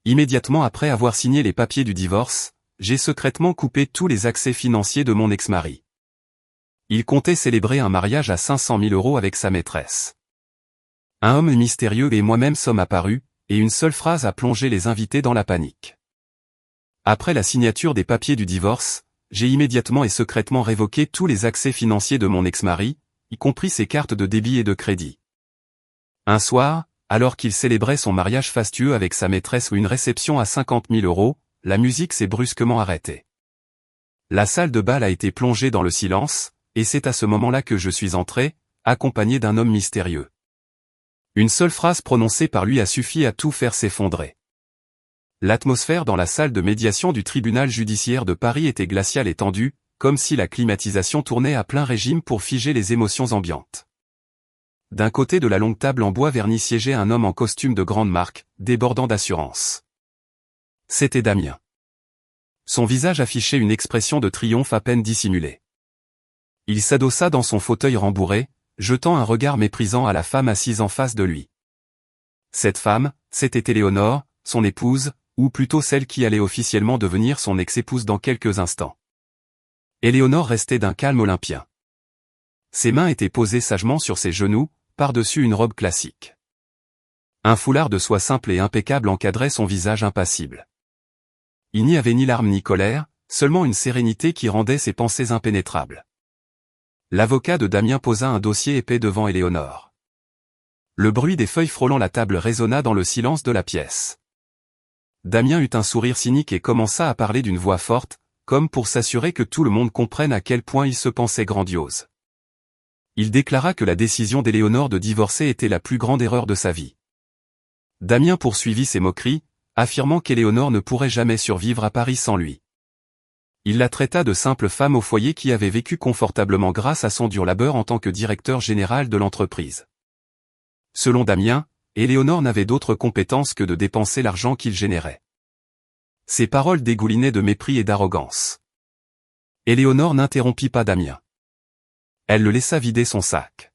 Immédiatement après avoir signé les papiers du divorce, j'ai secrètement coupé tous les accès financiers de mon ex-mari. Il comptait célébrer un mariage à 500 000 € avec sa maîtresse. Un homme mystérieux et moi-même sommes apparus, et une seule phrase a plongé les invités dans la panique. Après la signature des papiers du divorce, j'ai immédiatement et secrètement révoqué tous les accès financiers de mon ex-mari, y compris ses cartes de débit et de crédit. Un soir, alors qu'il célébrait son mariage fastueux avec sa maîtresse ou une réception à 50 000 €, la musique s'est brusquement arrêtée. La salle de bal a été plongée dans le silence, et c'est à ce moment-là que je suis entré, accompagné d'un homme mystérieux. Une seule phrase prononcée par lui a suffi à tout faire s'effondrer. L'atmosphère dans la salle de médiation du tribunal judiciaire de Paris était glaciale et tendue, comme si la climatisation tournait à plein régime pour figer les émotions ambiantes. D'un côté de la longue table en bois verni siégeait un homme en costume de grande marque, débordant d'assurance. C'était Damien. Son visage affichait une expression de triomphe à peine dissimulée. Il s'adossa dans son fauteuil rembourré, jetant un regard méprisant à la femme assise en face de lui. Cette femme, c'était Éléonore, son épouse, ou plutôt celle qui allait officiellement devenir son ex-épouse dans quelques instants. Éléonore restait d'un calme olympien. Ses mains étaient posées sagement sur ses genoux, par-dessus une robe classique. Un foulard de soie simple et impeccable encadrait son visage impassible. Il n'y avait ni larmes ni colère, seulement une sérénité qui rendait ses pensées impénétrables. L'avocat de Damien posa un dossier épais devant Éléonore. Le bruit des feuilles frôlant la table résonna dans le silence de la pièce. Damien eut un sourire cynique et commença à parler d'une voix forte, comme pour s'assurer que tout le monde comprenne à quel point il se pensait grandiose. Il déclara que la décision d'Éléonore de divorcer était la plus grande erreur de sa vie. Damien poursuivit ses moqueries, affirmant qu'Éléonore ne pourrait jamais survivre à Paris sans lui. Il la traita de simple femme au foyer qui avait vécu confortablement grâce à son dur labeur en tant que directeur général de l'entreprise. Selon Damien, Éléonore n'avait d'autre compétence que de dépenser l'argent qu'il générait. Ses paroles dégoulinaient de mépris et d'arrogance. Éléonore n'interrompit pas Damien. Elle le laissa vider son sac.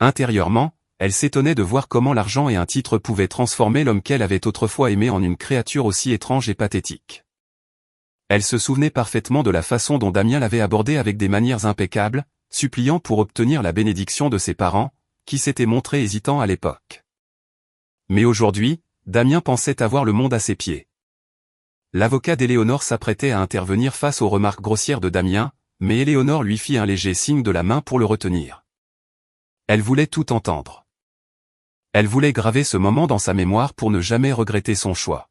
Intérieurement, elle s'étonnait de voir comment l'argent et un titre pouvaient transformer l'homme qu'elle avait autrefois aimé en une créature aussi étrange et pathétique. Elle se souvenait parfaitement de la façon dont Damien l'avait abordée avec des manières impeccables, suppliant pour obtenir la bénédiction de ses parents, qui s'étaient montrés hésitants à l'époque. Mais aujourd'hui, Damien pensait avoir le monde à ses pieds. L'avocat d'Éléonore s'apprêtait à intervenir face aux remarques grossières de Damien, mais Éléonore lui fit un léger signe de la main pour le retenir. Elle voulait tout entendre. Elle voulait graver ce moment dans sa mémoire pour ne jamais regretter son choix.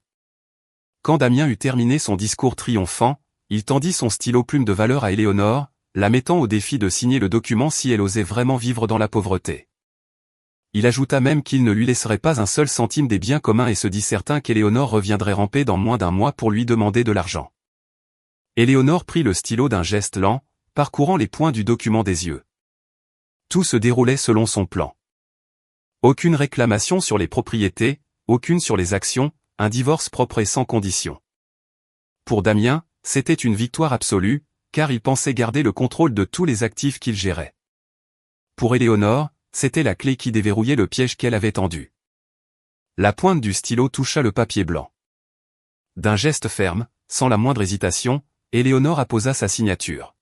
Quand Damien eut terminé son discours triomphant, il tendit son stylo plume de valeur à Éléonore, la mettant au défi de signer le document si elle osait vraiment vivre dans la pauvreté. Il ajouta même qu'il ne lui laisserait pas un seul centime des biens communs et se dit certain qu'Éléonore reviendrait ramper dans moins d'un mois pour lui demander de l'argent. Éléonore prit le stylo d'un geste lent, parcourant les points du document des yeux. Tout se déroulait selon son plan. Aucune réclamation sur les propriétés, aucune sur les actions, un divorce propre et sans condition. Pour Damien, c'était une victoire absolue, car il pensait garder le contrôle de tous les actifs qu'il gérait. Pour Éléonore, c'était la clé qui déverrouillait le piège qu'elle avait tendu. La pointe du stylo toucha le papier blanc. D'un geste ferme, sans la moindre hésitation, Éléonore apposa sa signature.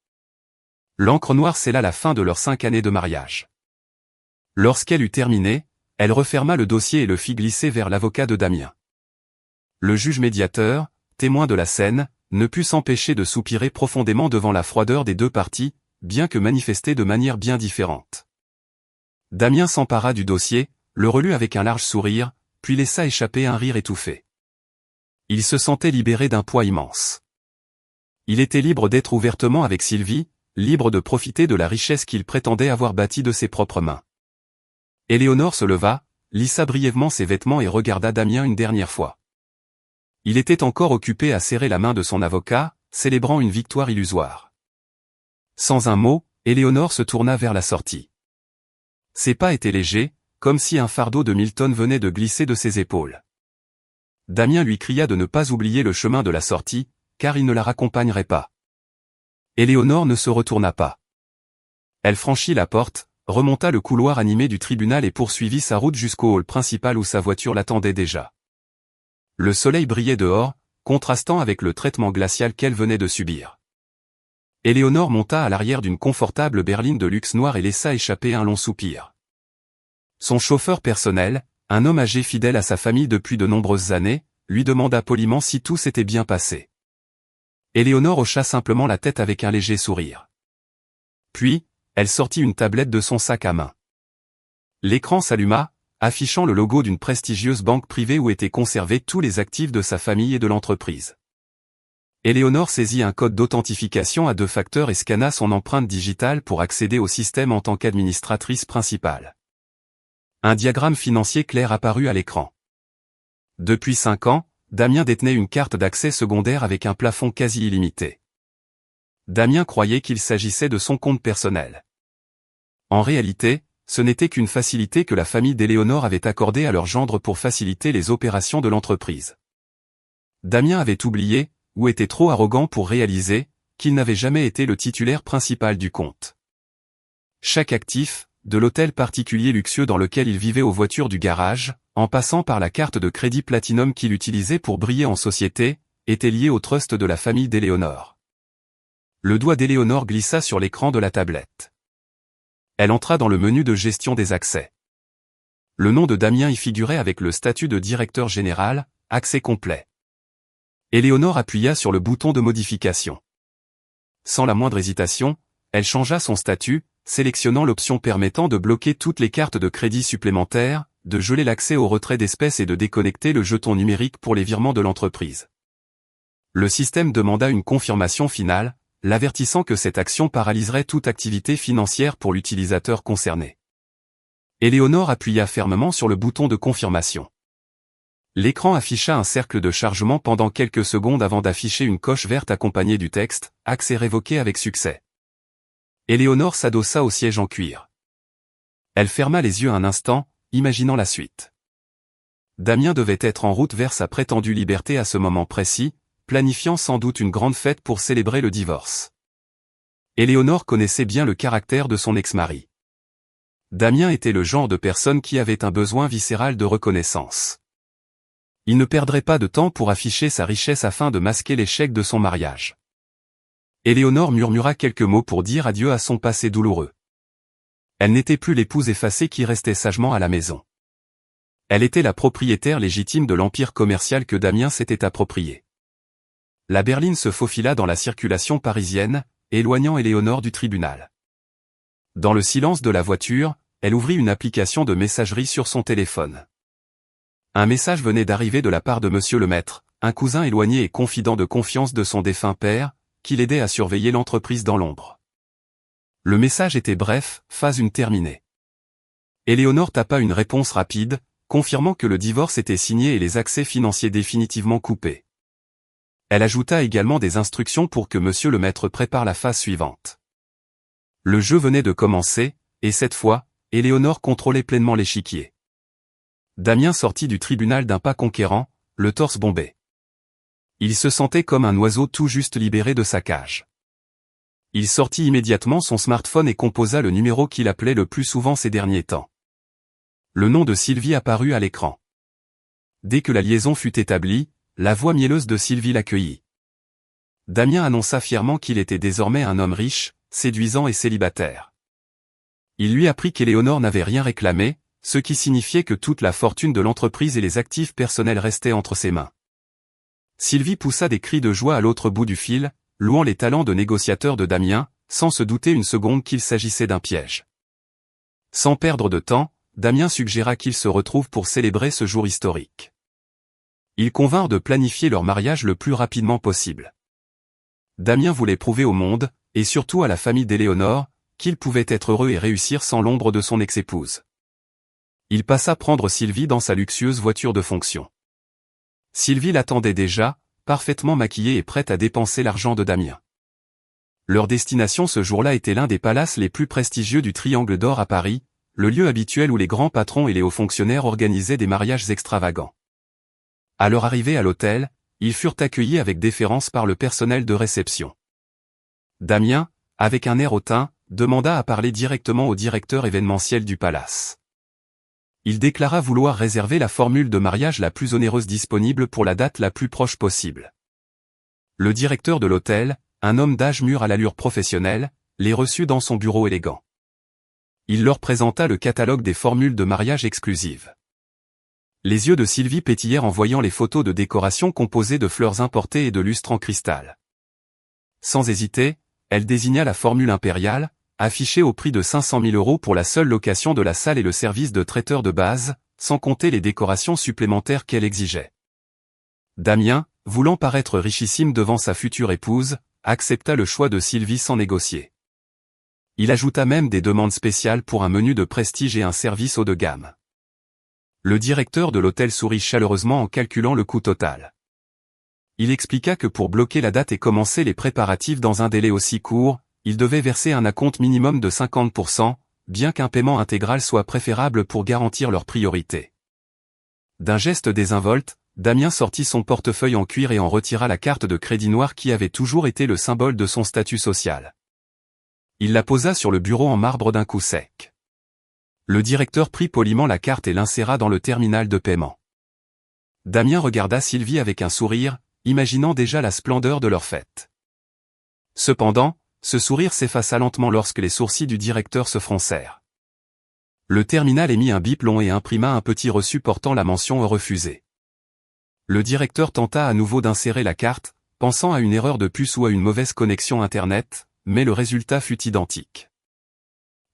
L'encre noire scella la fin de leurs 5 années de mariage. Lorsqu'elle eut terminé, elle referma le dossier et le fit glisser vers l'avocat de Damien. Le juge médiateur, témoin de la scène, ne put s'empêcher de soupirer profondément devant la froideur des deux parties, bien que manifestée de manière bien différente. Damien s'empara du dossier, le relut avec un large sourire, puis laissa échapper un rire étouffé. Il se sentait libéré d'un poids immense. Il était libre d'être ouvertement avec Sylvie, libre de profiter de la richesse qu'il prétendait avoir bâtie de ses propres mains. Éléonore se leva, lissa brièvement ses vêtements et regarda Damien une dernière fois. Il était encore occupé à serrer la main de son avocat, célébrant une victoire illusoire. Sans un mot, Éléonore se tourna vers la sortie. Ses pas étaient légers, comme si un fardeau de 1000 tonnes venait de glisser de ses épaules. Damien lui cria de ne pas oublier le chemin de la sortie, car il ne la raccompagnerait pas. Éléonore ne se retourna pas. Elle franchit la porte, remonta le couloir animé du tribunal et poursuivit sa route jusqu'au hall principal où sa voiture l'attendait déjà. Le soleil brillait dehors, contrastant avec le traitement glacial qu'elle venait de subir. Éléonore monta à l'arrière d'une confortable berline de luxe noire et laissa échapper un long soupir. Son chauffeur personnel, un homme âgé fidèle à sa famille depuis de nombreuses années, lui demanda poliment si tout s'était bien passé. Éléonore hocha simplement la tête avec un léger sourire. Puis, elle sortit une tablette de son sac à main. L'écran s'alluma, affichant le logo d'une prestigieuse banque privée où étaient conservés tous les actifs de sa famille et de l'entreprise. Éléonore saisit un code d'authentification à 2 facteurs et scanna son empreinte digitale pour accéder au système en tant qu'administratrice principale. Un diagramme financier clair apparut à l'écran. Depuis 5 ans, Damien détenait une carte d'accès secondaire avec un plafond quasi illimité. Damien croyait qu'il s'agissait de son compte personnel. En réalité, ce n'était qu'une facilité que la famille d'Éléonore avait accordée à leur gendre pour faciliter les opérations de l'entreprise. Damien avait oublié, ou était trop arrogant pour réaliser, qu'il n'avait jamais été le titulaire principal du compte. Chaque actif, de l'hôtel particulier luxueux dans lequel il vivait aux voitures du garage, en passant par la carte de crédit Platinum qu'il utilisait pour briller en société, était lié au trust de la famille d'Éléonore. Le doigt d'Éléonore glissa sur l'écran de la tablette. Elle entra dans le menu de gestion des accès. Le nom de Damien y figurait avec le statut de directeur général, accès complet. Éléonore appuya sur le bouton de modification. Sans la moindre hésitation, elle changea son statut, sélectionnant l'option permettant de bloquer toutes les cartes de crédit supplémentaires, de geler l'accès au retrait d'espèces et de déconnecter le jeton numérique pour les virements de l'entreprise. Le système demanda une confirmation finale, l'avertissant que cette action paralyserait toute activité financière pour l'utilisateur concerné. Éléonore appuya fermement sur le bouton de confirmation. L'écran afficha un cercle de chargement pendant quelques secondes avant d'afficher une coche verte accompagnée du texte « Accès révoqué avec succès ». Éléonore s'adossa au siège en cuir. Elle ferma les yeux un instant, imaginant la suite. Damien devait être en route vers sa prétendue liberté à ce moment précis, planifiant sans doute une grande fête pour célébrer le divorce. Éléonore connaissait bien le caractère de son ex-mari. Damien était le genre de personne qui avait un besoin viscéral de reconnaissance. Il ne perdrait pas de temps pour afficher sa richesse afin de masquer l'échec de son mariage. Éléonore murmura quelques mots pour dire adieu à son passé douloureux. Elle n'était plus l'épouse effacée qui restait sagement à la maison. Elle était la propriétaire légitime de l'empire commercial que Damien s'était approprié. La berline se faufila dans la circulation parisienne, éloignant Éléonore du tribunal. Dans le silence de la voiture, elle ouvrit une application de messagerie sur son téléphone. Un message venait d'arriver de la part de Monsieur le Maître, un cousin éloigné et confident de confiance de son défunt père, qui l'aidait à surveiller l'entreprise dans l'ombre. Le message était bref, phase 1 terminée. Éléonore tapa une réponse rapide, confirmant que le divorce était signé et les accès financiers définitivement coupés. Elle ajouta également des instructions pour que Monsieur le Maître prépare la phase suivante. Le jeu venait de commencer, et cette fois, Éléonore contrôlait pleinement l'échiquier. Damien sortit du tribunal d'un pas conquérant, le torse bombé. Il se sentait comme un oiseau tout juste libéré de sa cage. Il sortit immédiatement son smartphone et composa le numéro qu'il appelait le plus souvent ces derniers temps. Le nom de Sylvie apparut à l'écran. Dès que la liaison fut établie, la voix mielleuse de Sylvie l'accueillit. Damien annonça fièrement qu'il était désormais un homme riche, séduisant et célibataire. Il lui apprit qu'Éléonore n'avait rien réclamé, ce qui signifiait que toute la fortune de l'entreprise et les actifs personnels restaient entre ses mains. Sylvie poussa des cris de joie à l'autre bout du fil, louant les talents de négociateur de Damien, sans se douter une seconde qu'il s'agissait d'un piège. Sans perdre de temps, Damien suggéra qu'ils se retrouvent pour célébrer ce jour historique. Ils convinrent de planifier leur mariage le plus rapidement possible. Damien voulait prouver au monde, et surtout à la famille d'Éléonore, qu'il pouvait être heureux et réussir sans l'ombre de son ex-épouse. Il passa prendre Sylvie dans sa luxueuse voiture de fonction. Sylvie l'attendait déjà, parfaitement maquillée et prête à dépenser l'argent de Damien. Leur destination ce jour-là était l'un des palaces les plus prestigieux du Triangle d'Or à Paris, le lieu habituel où les grands patrons et les hauts fonctionnaires organisaient des mariages extravagants. À leur arrivée à l'hôtel, ils furent accueillis avec déférence par le personnel de réception. Damien, avec un air hautain, demanda à parler directement au directeur événementiel du palace. Il déclara vouloir réserver la formule de mariage la plus onéreuse disponible pour la date la plus proche possible. Le directeur de l'hôtel, un homme d'âge mûr à l'allure professionnelle, les reçut dans son bureau élégant. Il leur présenta le catalogue des formules de mariage exclusives. Les yeux de Sylvie pétillèrent en voyant les photos de décoration composées de fleurs importées et de lustres en cristal. Sans hésiter, elle désigna la formule impériale, affichée au prix de 500 000 € pour la seule location de la salle et le service de traiteur de base, sans compter les décorations supplémentaires qu'elle exigeait. Damien, voulant paraître richissime devant sa future épouse, accepta le choix de Sylvie sans négocier. Il ajouta même des demandes spéciales pour un menu de prestige et un service haut de gamme. Le directeur de l'hôtel sourit chaleureusement en calculant le coût total. Il expliqua que pour bloquer la date et commencer les préparatifs dans un délai aussi court, il devait verser un acompte minimum de 50%, bien qu'un paiement intégral soit préférable pour garantir leur priorité. D'un geste désinvolte, Damien sortit son portefeuille en cuir et en retira la carte de crédit noire qui avait toujours été le symbole de son statut social. Il la posa sur le bureau en marbre d'un coup sec. Le directeur prit poliment la carte et l'inséra dans le terminal de paiement. Damien regarda Sylvie avec un sourire, imaginant déjà la splendeur de leur fête. Cependant, ce sourire s'effaça lentement lorsque les sourcils du directeur se froncèrent. Le terminal émit un bip long et imprima un petit reçu portant la mention refusée. Le directeur tenta à nouveau d'insérer la carte, pensant à une erreur de puce ou à une mauvaise connexion Internet, mais le résultat fut identique.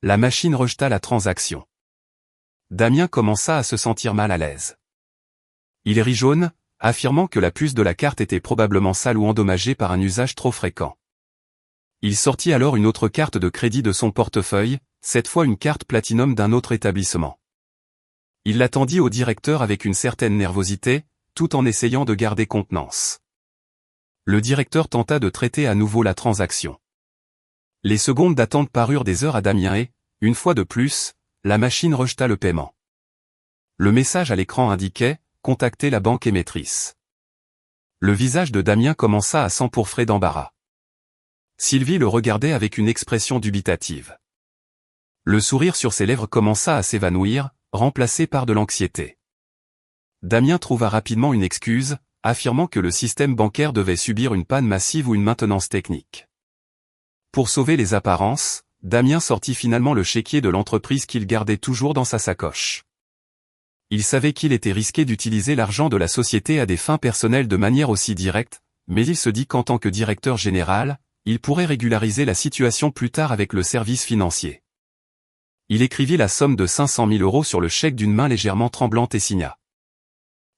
La machine rejeta la transaction. Damien commença à se sentir mal à l'aise. Il rit jaune, affirmant que la puce de la carte était probablement sale ou endommagée par un usage trop fréquent. Il sortit alors une autre carte de crédit de son portefeuille, cette fois une carte Platinum d'un autre établissement. Il l'attendit au directeur avec une certaine nervosité, tout en essayant de garder contenance. Le directeur tenta de traiter à nouveau la transaction. Les secondes d'attente parurent des heures à Damien et, une fois de plus, la machine rejeta le paiement. Le message à l'écran indiquait « Contactez la banque émettrice ». Le visage de Damien commença à s'empourfrer d'embarras. Sylvie le regardait avec une expression dubitative. Le sourire sur ses lèvres commença à s'évanouir, remplacé par de l'anxiété. Damien trouva rapidement une excuse, affirmant que le système bancaire devait subir une panne massive ou une maintenance technique. Pour sauver les apparences, Damien sortit finalement le chéquier de l'entreprise qu'il gardait toujours dans sa sacoche. Il savait qu'il était risqué d'utiliser l'argent de la société à des fins personnelles de manière aussi directe, mais il se dit qu'en tant que directeur général, il pourrait régulariser la situation plus tard avec le service financier. Il écrivit la somme de 500 000 € sur le chèque d'une main légèrement tremblante et signa.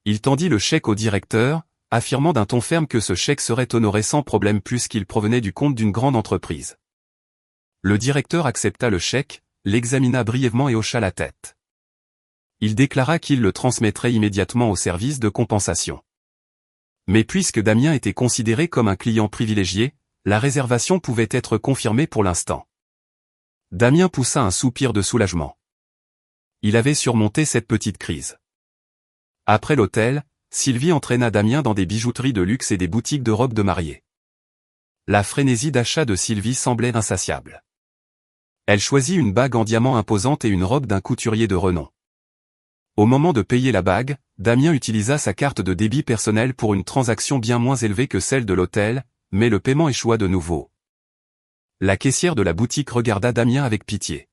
Il tendit le chèque au directeur, affirmant d'un ton ferme que ce chèque serait honoré sans problème puisqu'il provenait du compte d'une grande entreprise. Le directeur accepta le chèque, l'examina brièvement et hocha la tête. Il déclara qu'il le transmettrait immédiatement au service de compensation. Mais puisque Damien était considéré comme un client privilégié, la réservation pouvait être confirmée pour l'instant. Damien poussa un soupir de soulagement. Il avait surmonté cette petite crise. Après l'hôtel, Sylvie entraîna Damien dans des bijouteries de luxe et des boutiques de robes de mariée. La frénésie d'achat de Sylvie semblait insatiable. Elle choisit une bague en diamant imposante et une robe d'un couturier de renom. Au moment de payer la bague, Damien utilisa sa carte de débit personnel pour une transaction bien moins élevée que celle de l'hôtel, mais le paiement échoua de nouveau. La caissière de la boutique regarda Damien avec pitié.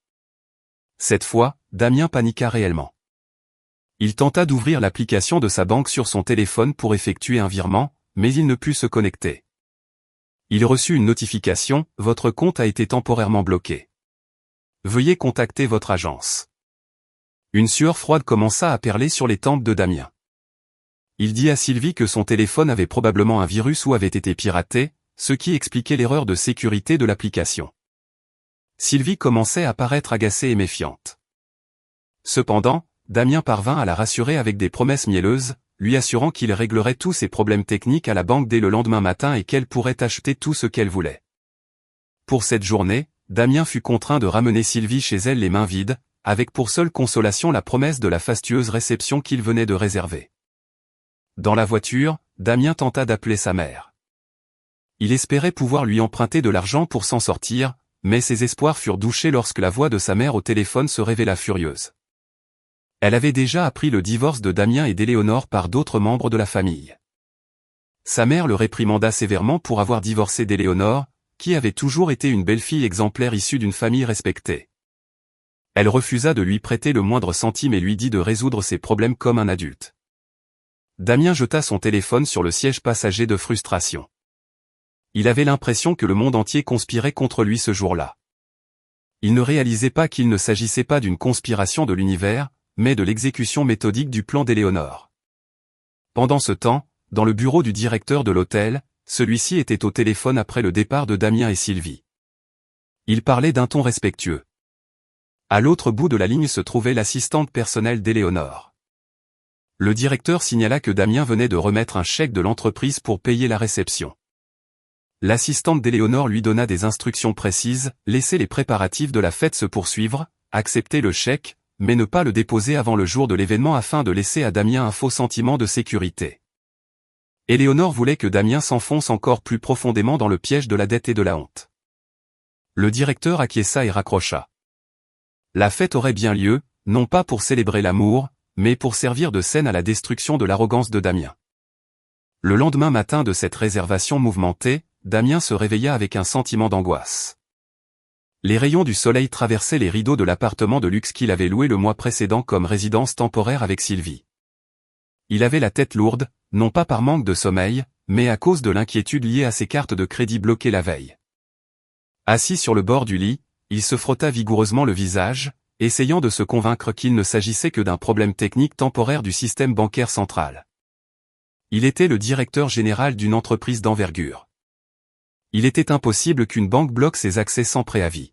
Cette fois, Damien paniqua réellement. Il tenta d'ouvrir l'application de sa banque sur son téléphone pour effectuer un virement, mais il ne put se connecter. Il reçut une notification, « Votre compte a été temporairement bloqué. Veuillez contacter votre agence. » Une sueur froide commença à perler sur les tempes de Damien. Il dit à Sylvie que son téléphone avait probablement un virus ou avait été piraté, ce qui expliquait l'erreur de sécurité de l'application. Sylvie commençait à paraître agacée et méfiante. Cependant, Damien parvint à la rassurer avec des promesses mielleuses, lui assurant qu'il réglerait tous ses problèmes techniques à la banque dès le lendemain matin et qu'elle pourrait acheter tout ce qu'elle voulait. Pour cette journée, Damien fut contraint de ramener Sylvie chez elle les mains vides, avec pour seule consolation la promesse de la fastueuse réception qu'il venait de réserver. Dans la voiture, Damien tenta d'appeler sa mère. Il espérait pouvoir lui emprunter de l'argent pour s'en sortir, mais ses espoirs furent douchés lorsque la voix de sa mère au téléphone se révéla furieuse. Elle avait déjà appris le divorce de Damien et d'Éléonore par d'autres membres de la famille. Sa mère le réprimanda sévèrement pour avoir divorcé d'Éléonore, qui avait toujours été une belle-fille exemplaire issue d'une famille respectée. Elle refusa de lui prêter le moindre centime et lui dit de résoudre ses problèmes comme un adulte. Damien jeta son téléphone sur le siège passager de frustration. Il avait l'impression que le monde entier conspirait contre lui ce jour-là. Il ne réalisait pas qu'il ne s'agissait pas d'une conspiration de l'univers, mais de l'exécution méthodique du plan d'Éléonore. Pendant ce temps, dans le bureau du directeur de l'hôtel, celui-ci était au téléphone après le départ de Damien et Sylvie. Il parlait d'un ton respectueux. À l'autre bout de la ligne se trouvait l'assistante personnelle d'Éléonore. Le directeur signala que Damien venait de remettre un chèque de l'entreprise pour payer la réception. L'assistante d'Éléonore lui donna des instructions précises, laisser les préparatifs de la fête se poursuivre, accepter le chèque, mais ne pas le déposer avant le jour de l'événement afin de laisser à Damien un faux sentiment de sécurité. Éléonore voulait que Damien s'enfonce encore plus profondément dans le piège de la dette et de la honte. Le directeur acquiesça et raccrocha. La fête aurait bien lieu, non pas pour célébrer l'amour, mais pour servir de scène à la destruction de l'arrogance de Damien. Le lendemain matin de cette réservation mouvementée, Damien se réveilla avec un sentiment d'angoisse. Les rayons du soleil traversaient les rideaux de l'appartement de luxe qu'il avait loué le mois précédent comme résidence temporaire avec Sylvie. Il avait la tête lourde, non pas par manque de sommeil, mais à cause de l'inquiétude liée à ses cartes de crédit bloquées la veille. Assis sur le bord du lit, il se frotta vigoureusement le visage, essayant de se convaincre qu'il ne s'agissait que d'un problème technique temporaire du système bancaire central. Il était le directeur général d'une entreprise d'envergure. Il était impossible qu'une banque bloque ses accès sans préavis.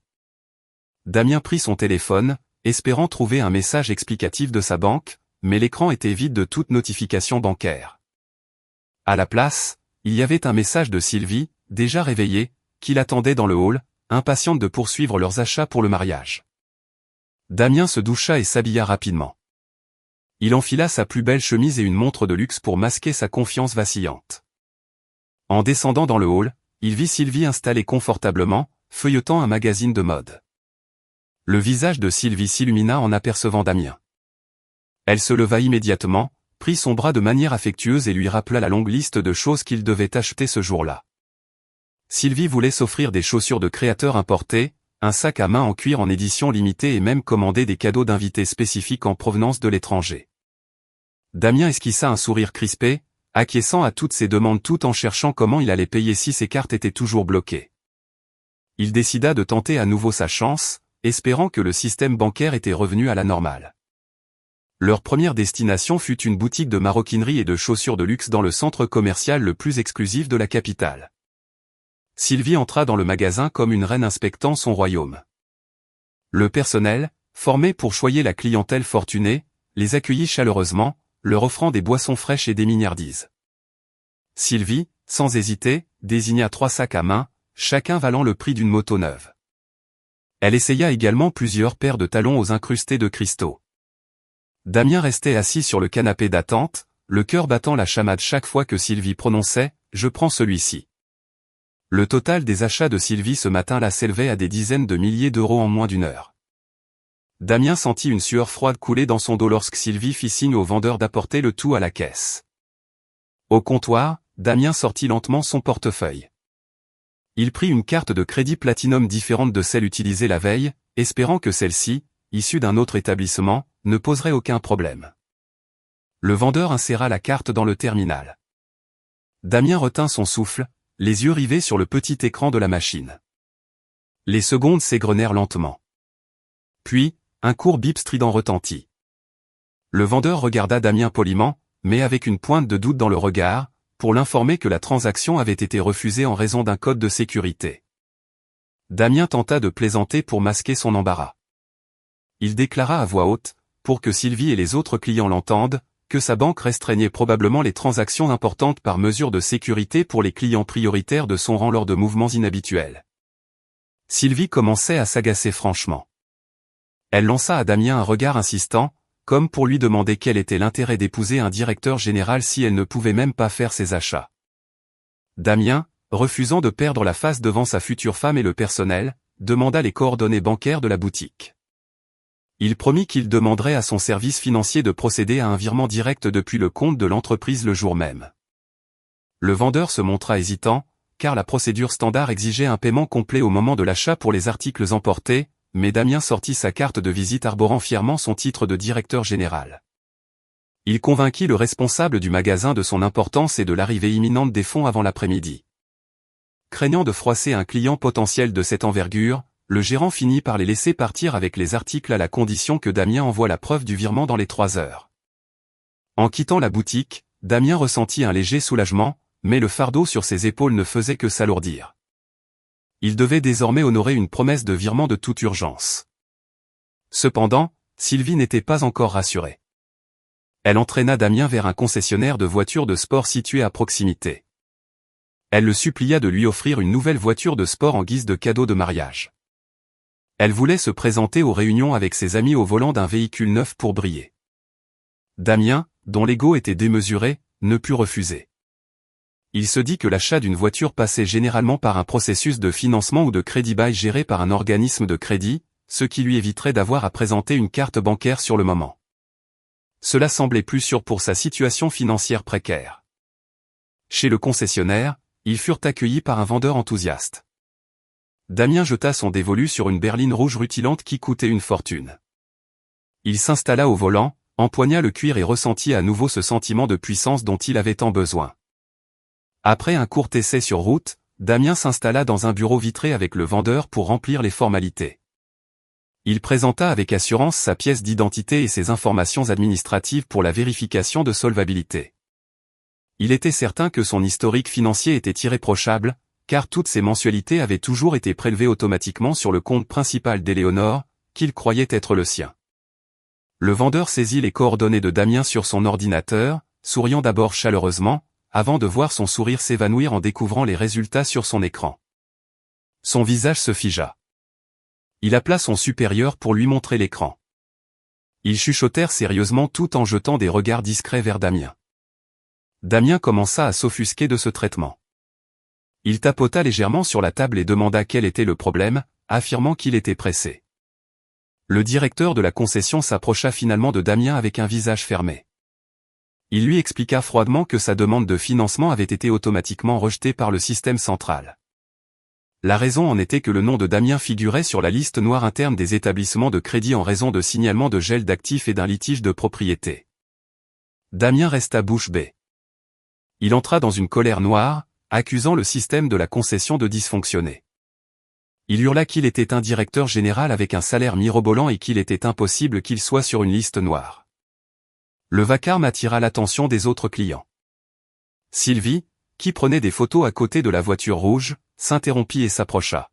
Damien prit son téléphone, espérant trouver un message explicatif de sa banque, mais l'écran était vide de toute notification bancaire. À la place, il y avait un message de Sylvie, déjà réveillée, qui l'attendait dans le hall, impatiente de poursuivre leurs achats pour le mariage. Damien se doucha et s'habilla rapidement. Il enfila sa plus belle chemise et une montre de luxe pour masquer sa confiance vacillante. En descendant dans le hall, il vit Sylvie installée confortablement, feuilletant un magazine de mode. Le visage de Sylvie s'illumina en apercevant Damien. Elle se leva immédiatement, prit son bras de manière affectueuse et lui rappela la longue liste de choses qu'il devait acheter ce jour-là. Sylvie voulait s'offrir des chaussures de créateurs importés, un sac à main en cuir en édition limitée et même commander des cadeaux d'invités spécifiques en provenance de l'étranger. Damien esquissa un sourire crispé, acquiesçant à toutes ces demandes tout en cherchant comment il allait payer si ses cartes étaient toujours bloquées. Il décida de tenter à nouveau sa chance, espérant que le système bancaire était revenu à la normale. Leur première destination fut une boutique de maroquinerie et de chaussures de luxe dans le centre commercial le plus exclusif de la capitale. Sylvie entra dans le magasin comme une reine inspectant son royaume. Le personnel, formé pour choyer la clientèle fortunée, les accueillit chaleureusement, leur offrant des boissons fraîches et des mignardises. Sylvie, sans hésiter, désigna 3 sacs à main, chacun valant le prix d'une moto neuve. Elle essaya également plusieurs paires de talons aux incrustés de cristaux. Damien restait assis sur le canapé d'attente, le cœur battant la chamade chaque fois que Sylvie prononçait « Je prends celui-ci ». Le total des achats de Sylvie ce matin-là s'élevait à des dizaines de milliers d'euros en moins d'une heure. Damien sentit une sueur froide couler dans son dos lorsque Sylvie fit signe au vendeur d'apporter le tout à la caisse. Au comptoir, Damien sortit lentement son portefeuille. Il prit une carte de crédit Platinum différente de celle utilisée la veille, espérant que celle-ci, issue d'un autre établissement, ne poserait aucun problème. Le vendeur inséra la carte dans le terminal. Damien retint son souffle, les yeux rivés sur le petit écran de la machine. Les secondes s'égrenèrent lentement. Puis, un court bip strident retentit. Le vendeur regarda Damien poliment, mais avec une pointe de doute dans le regard, pour l'informer que la transaction avait été refusée en raison d'un code de sécurité. Damien tenta de plaisanter pour masquer son embarras. Il déclara à voix haute, pour que Sylvie et les autres clients l'entendent, que sa banque restreignait probablement les transactions importantes par mesure de sécurité pour les clients prioritaires de son rang lors de mouvements inhabituels. Sylvie commençait à s'agacer franchement. Elle lança à Damien un regard insistant, comme pour lui demander quel était l'intérêt d'épouser un directeur général si elle ne pouvait même pas faire ses achats. Damien, refusant de perdre la face devant sa future femme et le personnel, demanda les coordonnées bancaires de la boutique. Il promit qu'il demanderait à son service financier de procéder à un virement direct depuis le compte de l'entreprise le jour même. Le vendeur se montra hésitant, car la procédure standard exigeait un paiement complet au moment de l'achat pour les articles emportés, mais Damien sortit sa carte de visite arborant fièrement son titre de directeur général. Il convainquit le responsable du magasin de son importance et de l'arrivée imminente des fonds avant l'après-midi. Craignant de froisser un client potentiel de cette envergure, le gérant finit par les laisser partir avec les articles à la condition que Damien envoie la preuve du virement dans les 3 heures. En quittant la boutique, Damien ressentit un léger soulagement, mais le fardeau sur ses épaules ne faisait que s'alourdir. Il devait désormais honorer une promesse de virement de toute urgence. Cependant, Sylvie n'était pas encore rassurée. Elle entraîna Damien vers un concessionnaire de voitures de sport situé à proximité. Elle le supplia de lui offrir une nouvelle voiture de sport en guise de cadeau de mariage. Elle voulait se présenter aux réunions avec ses amis au volant d'un véhicule neuf pour briller. Damien, dont l'ego était démesuré, ne put refuser. Il se dit que l'achat d'une voiture passait généralement par un processus de financement ou de crédit bail géré par un organisme de crédit, ce qui lui éviterait d'avoir à présenter une carte bancaire sur le moment. Cela semblait plus sûr pour sa situation financière précaire. Chez le concessionnaire, ils furent accueillis par un vendeur enthousiaste. Damien jeta son dévolu sur une berline rouge rutilante qui coûtait une fortune. Il s'installa au volant, empoigna le cuir et ressentit à nouveau ce sentiment de puissance dont il avait tant besoin. Après un court essai sur route, Damien s'installa dans un bureau vitré avec le vendeur pour remplir les formalités. Il présenta avec assurance sa pièce d'identité et ses informations administratives pour la vérification de solvabilité. Il était certain que son historique financier était irréprochable, car toutes ses mensualités avaient toujours été prélevées automatiquement sur le compte principal d'Éléonore, qu'il croyait être le sien. Le vendeur saisit les coordonnées de Damien sur son ordinateur, souriant d'abord chaleureusement, avant de voir son sourire s'évanouir en découvrant les résultats sur son écran. Son visage se figea. Il appela son supérieur pour lui montrer l'écran. Ils chuchotèrent sérieusement tout en jetant des regards discrets vers Damien. Damien commença à s'offusquer de ce traitement. Il tapota légèrement sur la table et demanda quel était le problème, affirmant qu'il était pressé. Le directeur de la concession s'approcha finalement de Damien avec un visage fermé. Il lui expliqua froidement que sa demande de financement avait été automatiquement rejetée par le système central. La raison en était que le nom de Damien figurait sur la liste noire interne des établissements de crédit en raison de signalements de gel d'actifs et d'un litige de propriété. Damien resta bouche bée. Il entra dans une colère noire, accusant le système de la concession de dysfonctionner. Il hurla qu'il était un directeur général avec un salaire mirobolant et qu'il était impossible qu'il soit sur une liste noire. Le vacarme attira l'attention des autres clients. Sylvie, qui prenait des photos à côté de la voiture rouge, s'interrompit et s'approcha.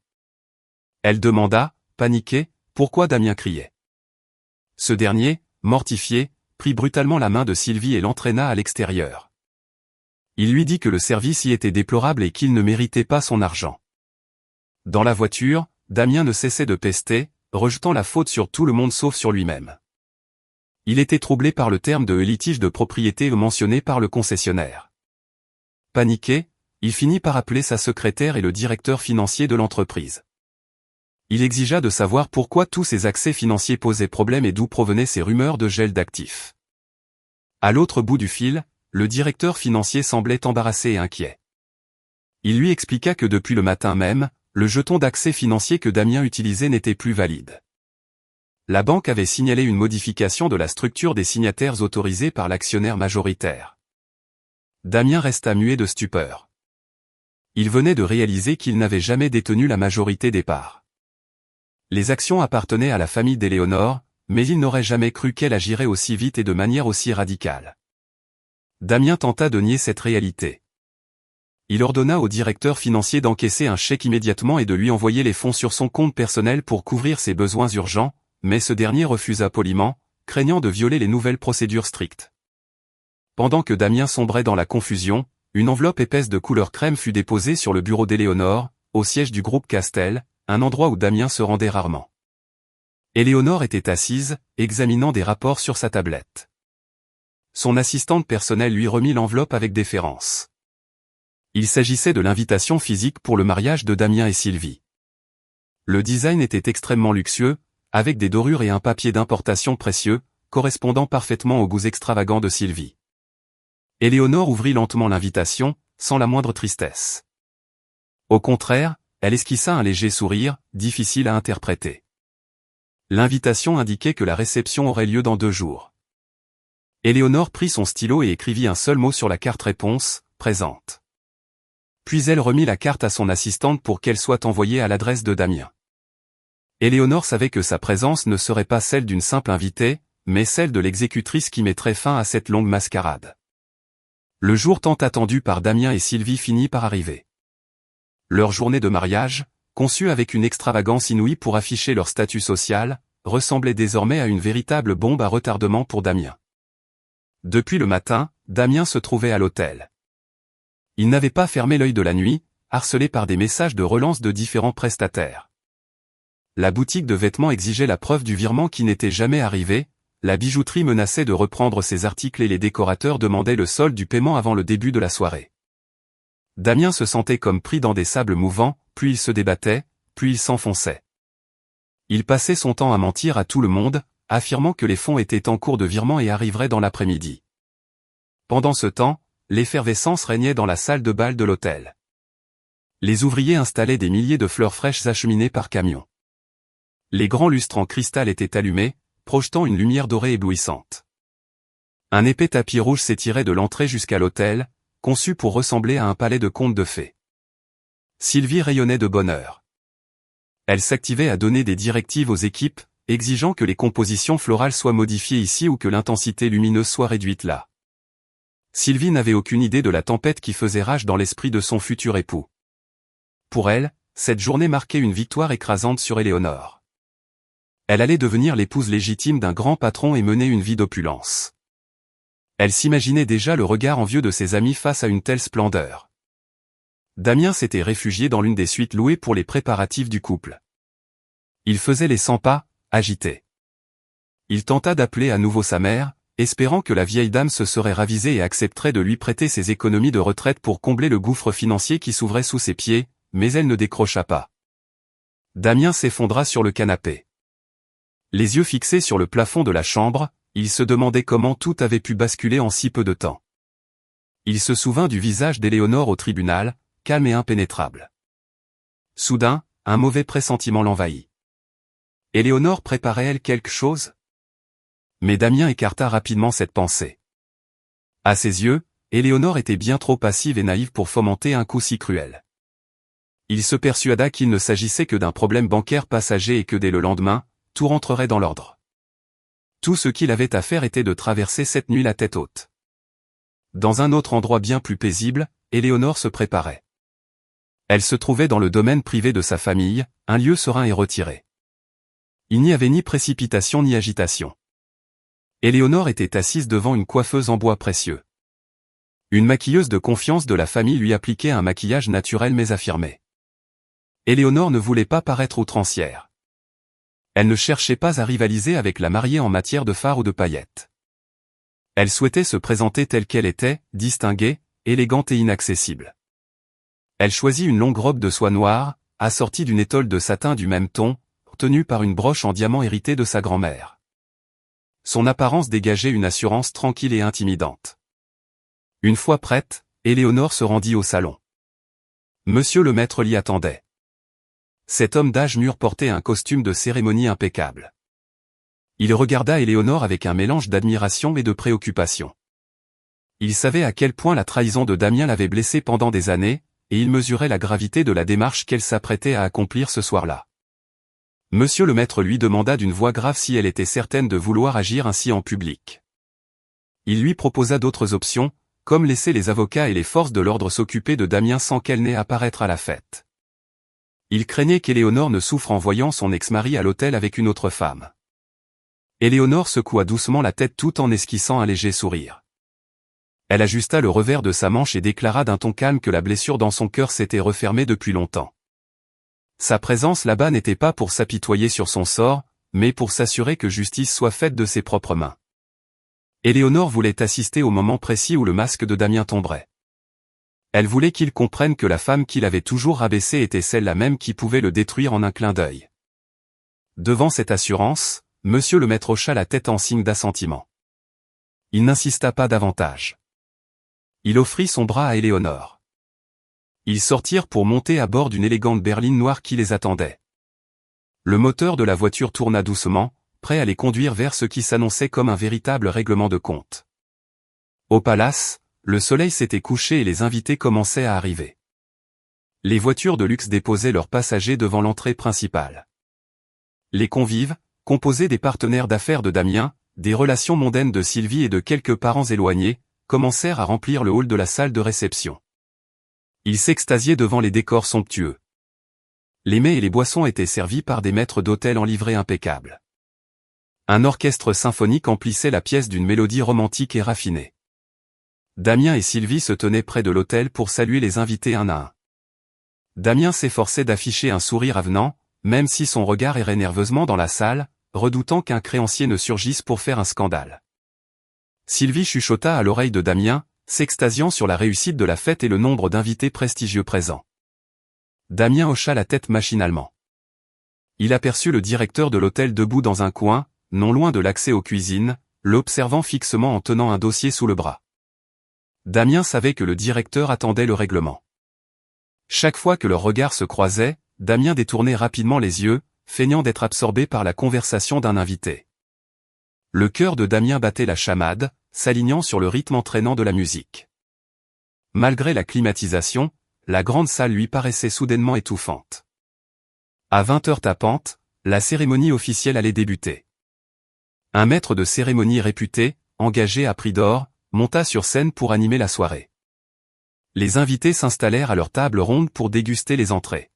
Elle demanda, paniquée, pourquoi Damien criait. Ce dernier, mortifié, prit brutalement la main de Sylvie et l'entraîna à l'extérieur. Il lui dit que le service y était déplorable et qu'il ne méritait pas son argent. Dans la voiture, Damien ne cessait de pester, rejetant la faute sur tout le monde sauf sur lui-même. Il était troublé par le terme de litige de propriété mentionné par le concessionnaire. Paniqué, il finit par appeler sa secrétaire et le directeur financier de l'entreprise. Il exigea de savoir pourquoi tous ces accès financiers posaient problème et d'où provenaient ces rumeurs de gel d'actifs. À l'autre bout du fil, le directeur financier semblait embarrassé et inquiet. Il lui expliqua que depuis le matin même, le jeton d'accès financier que Damien utilisait n'était plus valide. La banque avait signalé une modification de la structure des signataires autorisés par l'actionnaire majoritaire. Damien resta muet de stupeur. Il venait de réaliser qu'il n'avait jamais détenu la majorité des parts. Les actions appartenaient à la famille d'Éléonore, mais il n'aurait jamais cru qu'elle agirait aussi vite et de manière aussi radicale. Damien tenta de nier cette réalité. Il ordonna au directeur financier d'encaisser un chèque immédiatement et de lui envoyer les fonds sur son compte personnel pour couvrir ses besoins urgents, mais ce dernier refusa poliment, craignant de violer les nouvelles procédures strictes. Pendant que Damien sombrait dans la confusion, une enveloppe épaisse de couleur crème fut déposée sur le bureau d'Éléonore, au siège du groupe Castel, un endroit où Damien se rendait rarement. Éléonore était assise, examinant des rapports sur sa tablette. Son assistante personnelle lui remit l'enveloppe avec déférence. Il s'agissait de l'invitation physique pour le mariage de Damien et Sylvie. Le design était extrêmement luxueux, avec des dorures et un papier d'importation précieux, correspondant parfaitement au goût extravagant de Sylvie. Éléonore ouvrit lentement l'invitation, sans la moindre tristesse. Au contraire, elle esquissa un léger sourire, difficile à interpréter. L'invitation indiquait que la réception aurait lieu dans 2 jours. Éléonore prit son stylo et écrivit un seul mot sur la carte réponse, « Présente ». Puis elle remit la carte à son assistante pour qu'elle soit envoyée à l'adresse de Damien. Éléonore savait que sa présence ne serait pas celle d'une simple invitée, mais celle de l'exécutrice qui mettrait fin à cette longue mascarade. Le jour tant attendu par Damien et Sylvie finit par arriver. Leur journée de mariage, conçue avec une extravagance inouïe pour afficher leur statut social, ressemblait désormais à une véritable bombe à retardement pour Damien. Depuis le matin, Damien se trouvait à l'hôtel. Il n'avait pas fermé l'œil de la nuit, harcelé par des messages de relance de différents prestataires. La boutique de vêtements exigeait la preuve du virement qui n'était jamais arrivé, la bijouterie menaçait de reprendre ses articles et les décorateurs demandaient le solde du paiement avant le début de la soirée. Damien se sentait comme pris dans des sables mouvants, puis il se débattait, puis il s'enfonçait. Il passait son temps à mentir à tout le monde, affirmant que les fonds étaient en cours de virement et arriveraient dans l'après-midi. Pendant ce temps, l'effervescence régnait dans la salle de bal de l'hôtel. Les ouvriers installaient des milliers de fleurs fraîches acheminées par camion. Les grands lustres en cristal étaient allumés, projetant une lumière dorée éblouissante. Un épais tapis rouge s'étirait de l'entrée jusqu'à l'hôtel, conçu pour ressembler à un palais de contes de fées. Sylvie rayonnait de bonheur. Elle s'activait à donner des directives aux équipes, exigeant que les compositions florales soient modifiées ici ou que l'intensité lumineuse soit réduite là. Sylvie n'avait aucune idée de la tempête qui faisait rage dans l'esprit de son futur époux. Pour elle, cette journée marquait une victoire écrasante sur Éléonore. Elle allait devenir l'épouse légitime d'un grand patron et mener une vie d'opulence. Elle s'imaginait déjà le regard envieux de ses amis face à une telle splendeur. Damien s'était réfugié dans l'une des suites louées pour les préparatifs du couple. Il faisait les 100 pas, agité. Il tenta d'appeler à nouveau sa mère, espérant que la vieille dame se serait ravisée et accepterait de lui prêter ses économies de retraite pour combler le gouffre financier qui s'ouvrait sous ses pieds, mais elle ne décrocha pas. Damien s'effondra sur le canapé. Les yeux fixés sur le plafond de la chambre, il se demandait comment tout avait pu basculer en si peu de temps. Il se souvint du visage d'Éléonore au tribunal, calme et impénétrable. Soudain, un mauvais pressentiment l'envahit. Éléonore préparait-elle quelque chose? Mais Damien écarta rapidement cette pensée. À ses yeux, Éléonore était bien trop passive et naïve pour fomenter un coup si cruel. Il se persuada qu'il ne s'agissait que d'un problème bancaire passager et que dès le lendemain, tout rentrerait dans l'ordre. Tout ce qu'il avait à faire était de traverser cette nuit la tête haute. Dans un autre endroit bien plus paisible, Éléonore se préparait. Elle se trouvait dans le domaine privé de sa famille, un lieu serein et retiré. Il n'y avait ni précipitation ni agitation. Éléonore était assise devant une coiffeuse en bois précieux. Une maquilleuse de confiance de la famille lui appliquait un maquillage naturel mais affirmé. Éléonore ne voulait pas paraître outrancière. Elle ne cherchait pas à rivaliser avec la mariée en matière de fard ou de paillettes. Elle souhaitait se présenter telle qu'elle était, distinguée, élégante et inaccessible. Elle choisit une longue robe de soie noire, assortie d'une étole de satin du même ton, tenue par une broche en diamant héritée de sa grand-mère. Son apparence dégageait une assurance tranquille et intimidante. Une fois prête, Éléonore se rendit au salon. Monsieur le maître l'y attendait. Cet homme d'âge mûr portait un costume de cérémonie impeccable. Il regarda Éléonore avec un mélange d'admiration et de préoccupation. Il savait à quel point la trahison de Damien l'avait blessé pendant des années, et il mesurait la gravité de la démarche qu'elle s'apprêtait à accomplir ce soir-là. Monsieur le maître lui demanda d'une voix grave si elle était certaine de vouloir agir ainsi en public. Il lui proposa d'autres options, comme laisser les avocats et les forces de l'ordre s'occuper de Damien sans qu'elle n'ait à paraître à la fête. Il craignait qu'Éléonore ne souffre en voyant son ex-mari à l'hôtel avec une autre femme. Éléonore secoua doucement la tête tout en esquissant un léger sourire. Elle ajusta le revers de sa manche et déclara d'un ton calme que la blessure dans son cœur s'était refermée depuis longtemps. Sa présence là-bas n'était pas pour s'apitoyer sur son sort, mais pour s'assurer que justice soit faite de ses propres mains. Éléonore voulait assister au moment précis où le masque de Damien tomberait. Elle voulait qu'il comprenne que la femme qu'il avait toujours rabaissée était celle-là même qui pouvait le détruire en un clin d'œil. Devant cette assurance, Monsieur le maître hocha la tête en signe d'assentiment. Il n'insista pas davantage. Il offrit son bras à Éléonore. Ils sortirent pour monter à bord d'une élégante berline noire qui les attendait. Le moteur de la voiture tourna doucement, prêt à les conduire vers ce qui s'annonçait comme un véritable règlement de compte. Au palace, le soleil s'était couché et les invités commençaient à arriver. Les voitures de luxe déposaient leurs passagers devant l'entrée principale. Les convives, composés des partenaires d'affaires de Damien, des relations mondaines de Sylvie et de quelques parents éloignés, commencèrent à remplir le hall de la salle de réception. Ils s'extasiaient devant les décors somptueux. Les mets et les boissons étaient servis par des maîtres d'hôtel en livrée impeccable. Un orchestre symphonique emplissait la pièce d'une mélodie romantique et raffinée. Damien et Sylvie se tenaient près de l'autel pour saluer les invités un à un. Damien s'efforçait d'afficher un sourire avenant, même si son regard errait nerveusement dans la salle, redoutant qu'un créancier ne surgisse pour faire un scandale. Sylvie chuchota à l'oreille de Damien, s'extasiant sur la réussite de la fête et le nombre d'invités prestigieux présents. Damien hocha la tête machinalement. Il aperçut le directeur de l'hôtel debout dans un coin, non loin de l'accès aux cuisines, l'observant fixement en tenant un dossier sous le bras. Damien savait que le directeur attendait le règlement. Chaque fois que leurs regards se croisaient, Damien détournait rapidement les yeux, feignant d'être absorbé par la conversation d'un invité. Le cœur de Damien battait la chamade, s'alignant sur le rythme entraînant de la musique. Malgré la climatisation, la grande salle lui paraissait soudainement étouffante. À 20h tapantes, la cérémonie officielle allait débuter. Un maître de cérémonie réputé, engagé à prix d'or, monta sur scène pour animer la soirée. Les invités s'installèrent à leur table ronde pour déguster les entrées.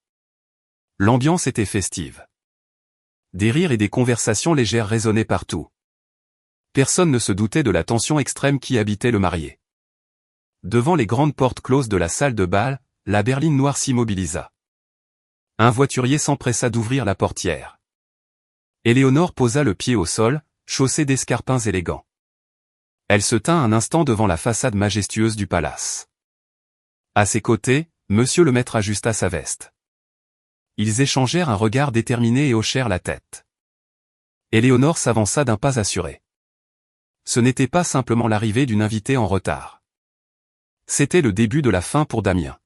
L'ambiance était festive. Des rires et des conversations légères résonnaient partout. Personne ne se doutait de la tension extrême qui habitait le marié. Devant les grandes portes closes de la salle de bal, la berline noire s'immobilisa. Un voiturier s'empressa d'ouvrir la portière. Éléonore posa le pied au sol, chaussée d'escarpins élégants. Elle se tint un instant devant la façade majestueuse du palace. À ses côtés, Monsieur le maître ajusta sa veste. Ils échangèrent un regard déterminé et hochèrent la tête. Éléonore s'avança d'un pas assuré. Ce n'était pas simplement l'arrivée d'une invitée en retard. C'était le début de la fin pour Damien.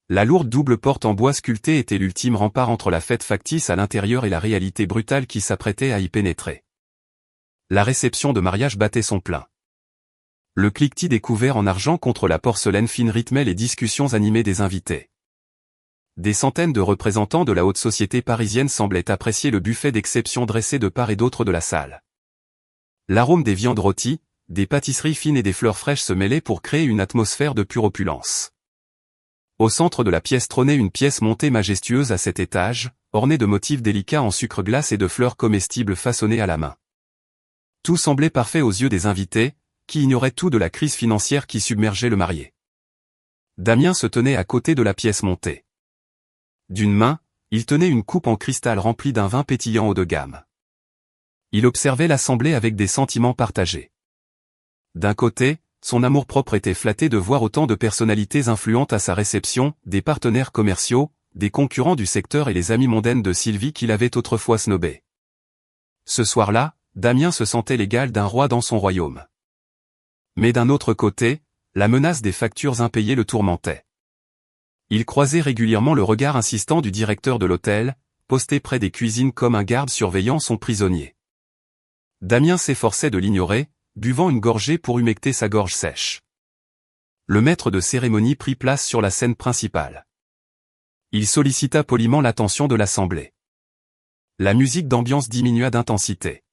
La lourde double porte en bois sculpté était l'ultime rempart entre la fête factice à l'intérieur et la réalité brutale qui s'apprêtait à y pénétrer. La réception de mariage battait son plein. Le cliquetis des couverts en argent contre la porcelaine fine rythmait les discussions animées des invités. Des centaines de représentants de la haute société parisienne semblaient apprécier le buffet d'exception dressé de part et d'autre de la salle. L'arôme des viandes rôties, des pâtisseries fines et des fleurs fraîches se mêlaient pour créer une atmosphère de pure opulence. Au centre de la pièce trônait une pièce montée majestueuse à 7 étages, ornée de motifs délicats en sucre glace et de fleurs comestibles façonnées à la main. Tout semblait parfait aux yeux des invités, qui ignoraient tout de la crise financière qui submergeait le marié. Damien se tenait à côté de la pièce montée. D'une main, il tenait une coupe en cristal remplie d'un vin pétillant haut de gamme. Il observait l'assemblée avec des sentiments partagés. D'un côté, son amour-propre était flatté de voir autant de personnalités influentes à sa réception, des partenaires commerciaux, des concurrents du secteur et les amis mondaines de Sylvie qu'il avait autrefois snobés. Ce soir-là, Damien se sentait l'égal d'un roi dans son royaume. Mais d'un autre côté, la menace des factures impayées le tourmentait. Il croisait régulièrement le regard insistant du directeur de l'hôtel, posté près des cuisines comme un garde surveillant son prisonnier. Damien s'efforçait de l'ignorer, buvant une gorgée pour humecter sa gorge sèche. Le maître de cérémonie prit place sur la scène principale. Il sollicita poliment l'attention de l'assemblée. La musique d'ambiance diminua d'intensité.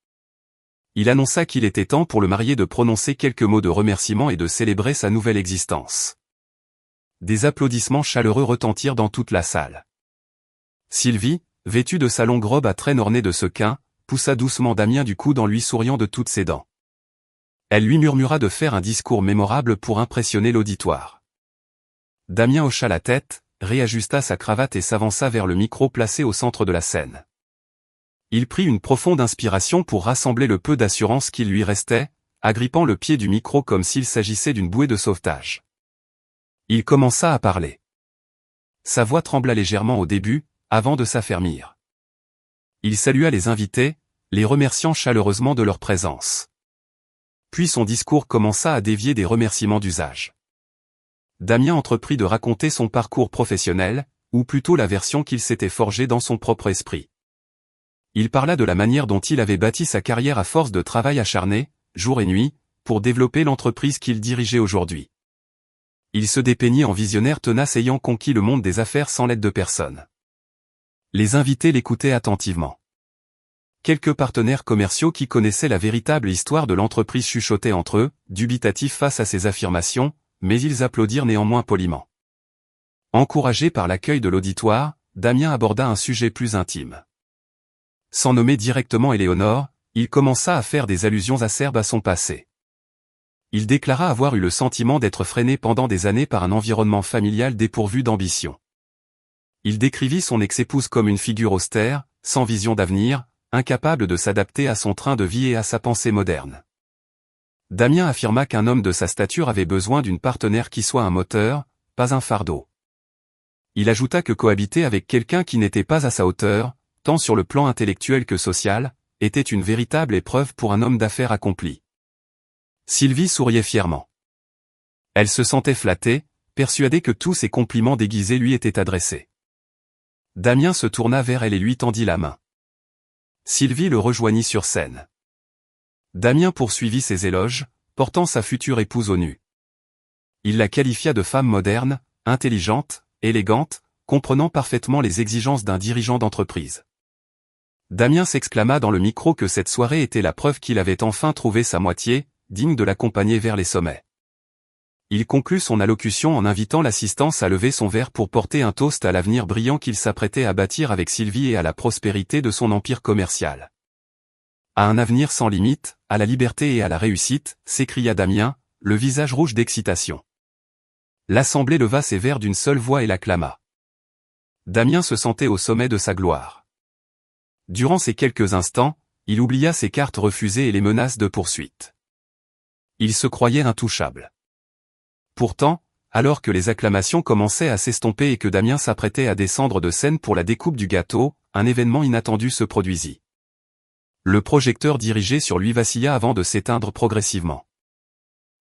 Il annonça qu'il était temps pour le marié de prononcer quelques mots de remerciement et de célébrer sa nouvelle existence. Des applaudissements chaleureux retentirent dans toute la salle. Sylvie, vêtue de sa longue robe à traîne ornée de sequins, poussa doucement Damien du coude en lui souriant de toutes ses dents. Elle lui murmura de faire un discours mémorable pour impressionner l'auditoire. Damien hocha la tête, réajusta sa cravate et s'avança vers le micro placé au centre de la scène. Il prit une profonde inspiration pour rassembler le peu d'assurance qu'il lui restait, agrippant le pied du micro comme s'il s'agissait d'une bouée de sauvetage. Il commença à parler. Sa voix trembla légèrement au début, avant de s'affermir. Il salua les invités, les remerciant chaleureusement de leur présence. Puis son discours commença à dévier des remerciements d'usage. Damien entreprit de raconter son parcours professionnel, ou plutôt la version qu'il s'était forgée dans son propre esprit. Il parla de la manière dont il avait bâti sa carrière à force de travail acharné, jour et nuit, pour développer l'entreprise qu'il dirigeait aujourd'hui. Il se dépeignit en visionnaire tenace ayant conquis le monde des affaires sans l'aide de personne. Les invités l'écoutaient attentivement. Quelques partenaires commerciaux qui connaissaient la véritable histoire de l'entreprise chuchotaient entre eux, dubitatifs face à ses affirmations, mais ils applaudirent néanmoins poliment. Encouragé par l'accueil de l'auditoire, Damien aborda un sujet plus intime. Sans nommer directement Éléonore, il commença à faire des allusions acerbes à son passé. Il déclara avoir eu le sentiment d'être freiné pendant des années par un environnement familial dépourvu d'ambition. Il décrivit son ex-épouse comme une figure austère, sans vision d'avenir, incapable de s'adapter à son train de vie et à sa pensée moderne. Damien affirma qu'un homme de sa stature avait besoin d'une partenaire qui soit un moteur, pas un fardeau. Il ajouta que cohabiter avec quelqu'un qui n'était pas à sa hauteur, tant sur le plan intellectuel que social, était une véritable épreuve pour un homme d'affaires accompli. Sylvie souriait fièrement. Elle se sentait flattée, persuadée que tous ses compliments déguisés lui étaient adressés. Damien se tourna vers elle et lui tendit la main. Sylvie le rejoignit sur scène. Damien poursuivit ses éloges, portant sa future épouse au nu. Il la qualifia de femme moderne, intelligente, élégante, comprenant parfaitement les exigences d'un dirigeant d'entreprise. Damien s'exclama dans le micro que cette soirée était la preuve qu'il avait enfin trouvé sa moitié, digne de l'accompagner vers les sommets. Il conclut son allocution en invitant l'assistance à lever son verre pour porter un toast à l'avenir brillant qu'il s'apprêtait à bâtir avec Sylvie et à la prospérité de son empire commercial. À un avenir sans limite, à la liberté et à la réussite, s'écria Damien, le visage rouge d'excitation. L'assemblée leva ses verres d'une seule voix et l'acclama. Damien se sentait au sommet de sa gloire. Durant ces quelques instants, il oublia ses cartes refusées et les menaces de poursuite. Il se croyait intouchable. Pourtant, alors que les acclamations commençaient à s'estomper et que Damien s'apprêtait à descendre de scène pour la découpe du gâteau, un événement inattendu se produisit. Le projecteur dirigé sur lui vacilla avant de s'éteindre progressivement.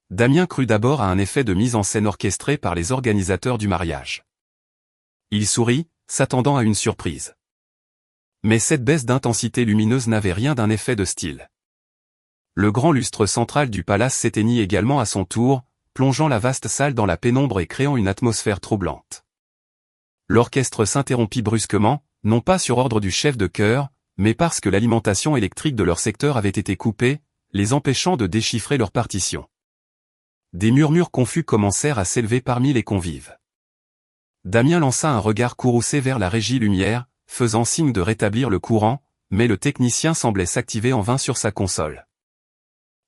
Damien crut d'abord à un effet de mise en scène orchestré par les organisateurs du mariage. Il sourit, s'attendant à une surprise. Mais cette baisse d'intensité lumineuse n'avait rien d'un effet de style. Le grand lustre central du palace s'éteignit également à son tour, plongeant la vaste salle dans la pénombre et créant une atmosphère troublante. L'orchestre s'interrompit brusquement, non pas sur ordre du chef de chœur, mais parce que l'alimentation électrique de leur secteur avait été coupée, les empêchant de déchiffrer leur partition. Des murmures confus commencèrent à s'élever parmi les convives. Damien lança un regard courroucé vers la régie lumière, faisant signe de rétablir le courant, mais le technicien semblait s'activer en vain sur sa console.